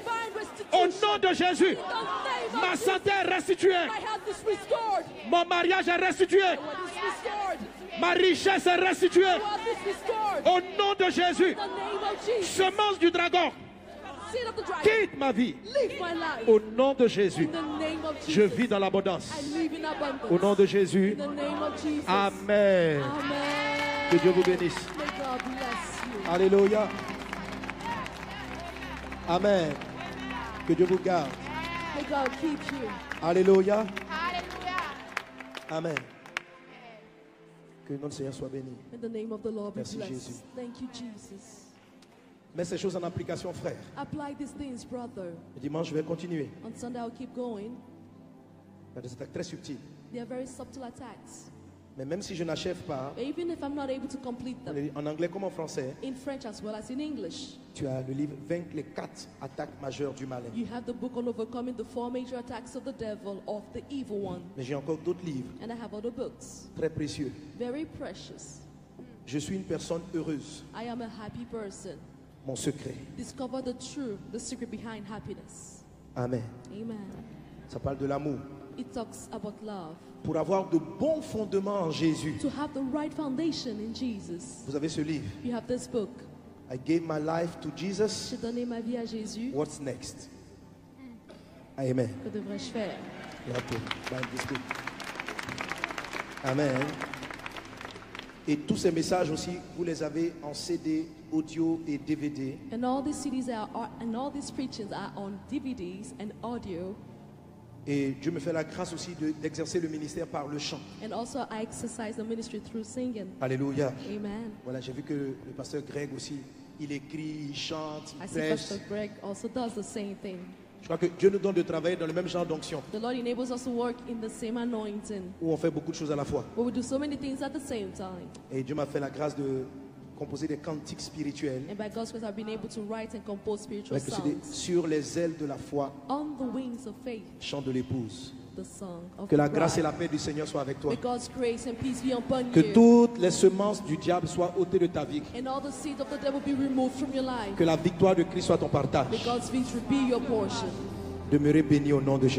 Au restitution. nom de Jésus, In the name ma of santé est restituée. My health is restored. Mon mariage est restitué. My wealth is restored. Ma richesse est restituée. My wealth is restored. Au nom de Jésus, In the name of Jesus, semence du dragon, seed of the dragon, quitte ma vie. live my life. Au nom de Jésus, In the name of je Jesus, vis dans l'abondance. I live in abundance. Au nom de Jésus, In the name of Jesus, Amen. Amen. Que Dieu vous bénisse. May God bless you. Alléluia. Amen. Que Dieu vous garde. May God keep you. Alléluia. Amen. Que le nom du Seigneur soit béni. In the name of the Lord be Merci, blessed. Jésus. Thank you, Jesus. Mets ces choses en application, frère. Apply these things, brother. Le dimanche, je vais continuer. On Sunday, I'll keep going. Il y a des attaques très subtiles. They are very subtle attacks. Mais même si je n'achève pas, But even if I'm not able to complete them, en anglais comme en français, in French as well as in English, tu as le livre Vaincre les 4 attaques majeures du malin. you have the book on overcoming the 4 major attacks of the devil, of the evil one. Mais j'ai encore d'autres livres And I have other books, très précieux. very precious. Je suis une personne heureuse. I am a happy person. Mon secret. Discover the truth, the secret behind happiness. Amen. Amen. Ça parle de l'amour. It talks about love. Pour avoir de bons fondements en Jésus. To have the right foundation in Jesus, Vous avez ce livre. you have this book. I gave my life to Jesus. J'ai donné ma vie à Jésus. What's next? Amen. Que devrais-je faire? Amen. Et tous ces messages aussi, vous les avez en CD, audio et DVD. And all these CDs and all these preachings are on DVDs and audio. Et Dieu me fait la grâce aussi d'exercer le ministère par le chant. And also I exercise the ministry through singing. Alléluia. Amen. Voilà, j'ai vu que le pasteur Greg aussi, il écrit, il chante, il I see prêche. Pastor Greg also does the same thing. Je crois que Dieu nous donne de travailler dans le même genre d'onction, The Lord enables us to work in the same anointing, où on fait beaucoup de choses à la fois. but we do so many things at the same time. Et Dieu m'a fait la grâce de composer des cantiques spirituels And by God's grace, I've been able to write and compose spiritual avec le CD songs. Sur les ailes de la foi, On the wings of faith, chant de l'épouse. the song of Que la the grâce et bride. la paix du Seigneur soient avec toi. May God's grace and peace be upon Que you. toutes les semences du diable soient ôtées de ta vie. And all the seeds of the devil be removed from your life. Que la victoire de Christ soit ton partage. May God's victory be your portion. Demeurez bénis au nom de Jésus.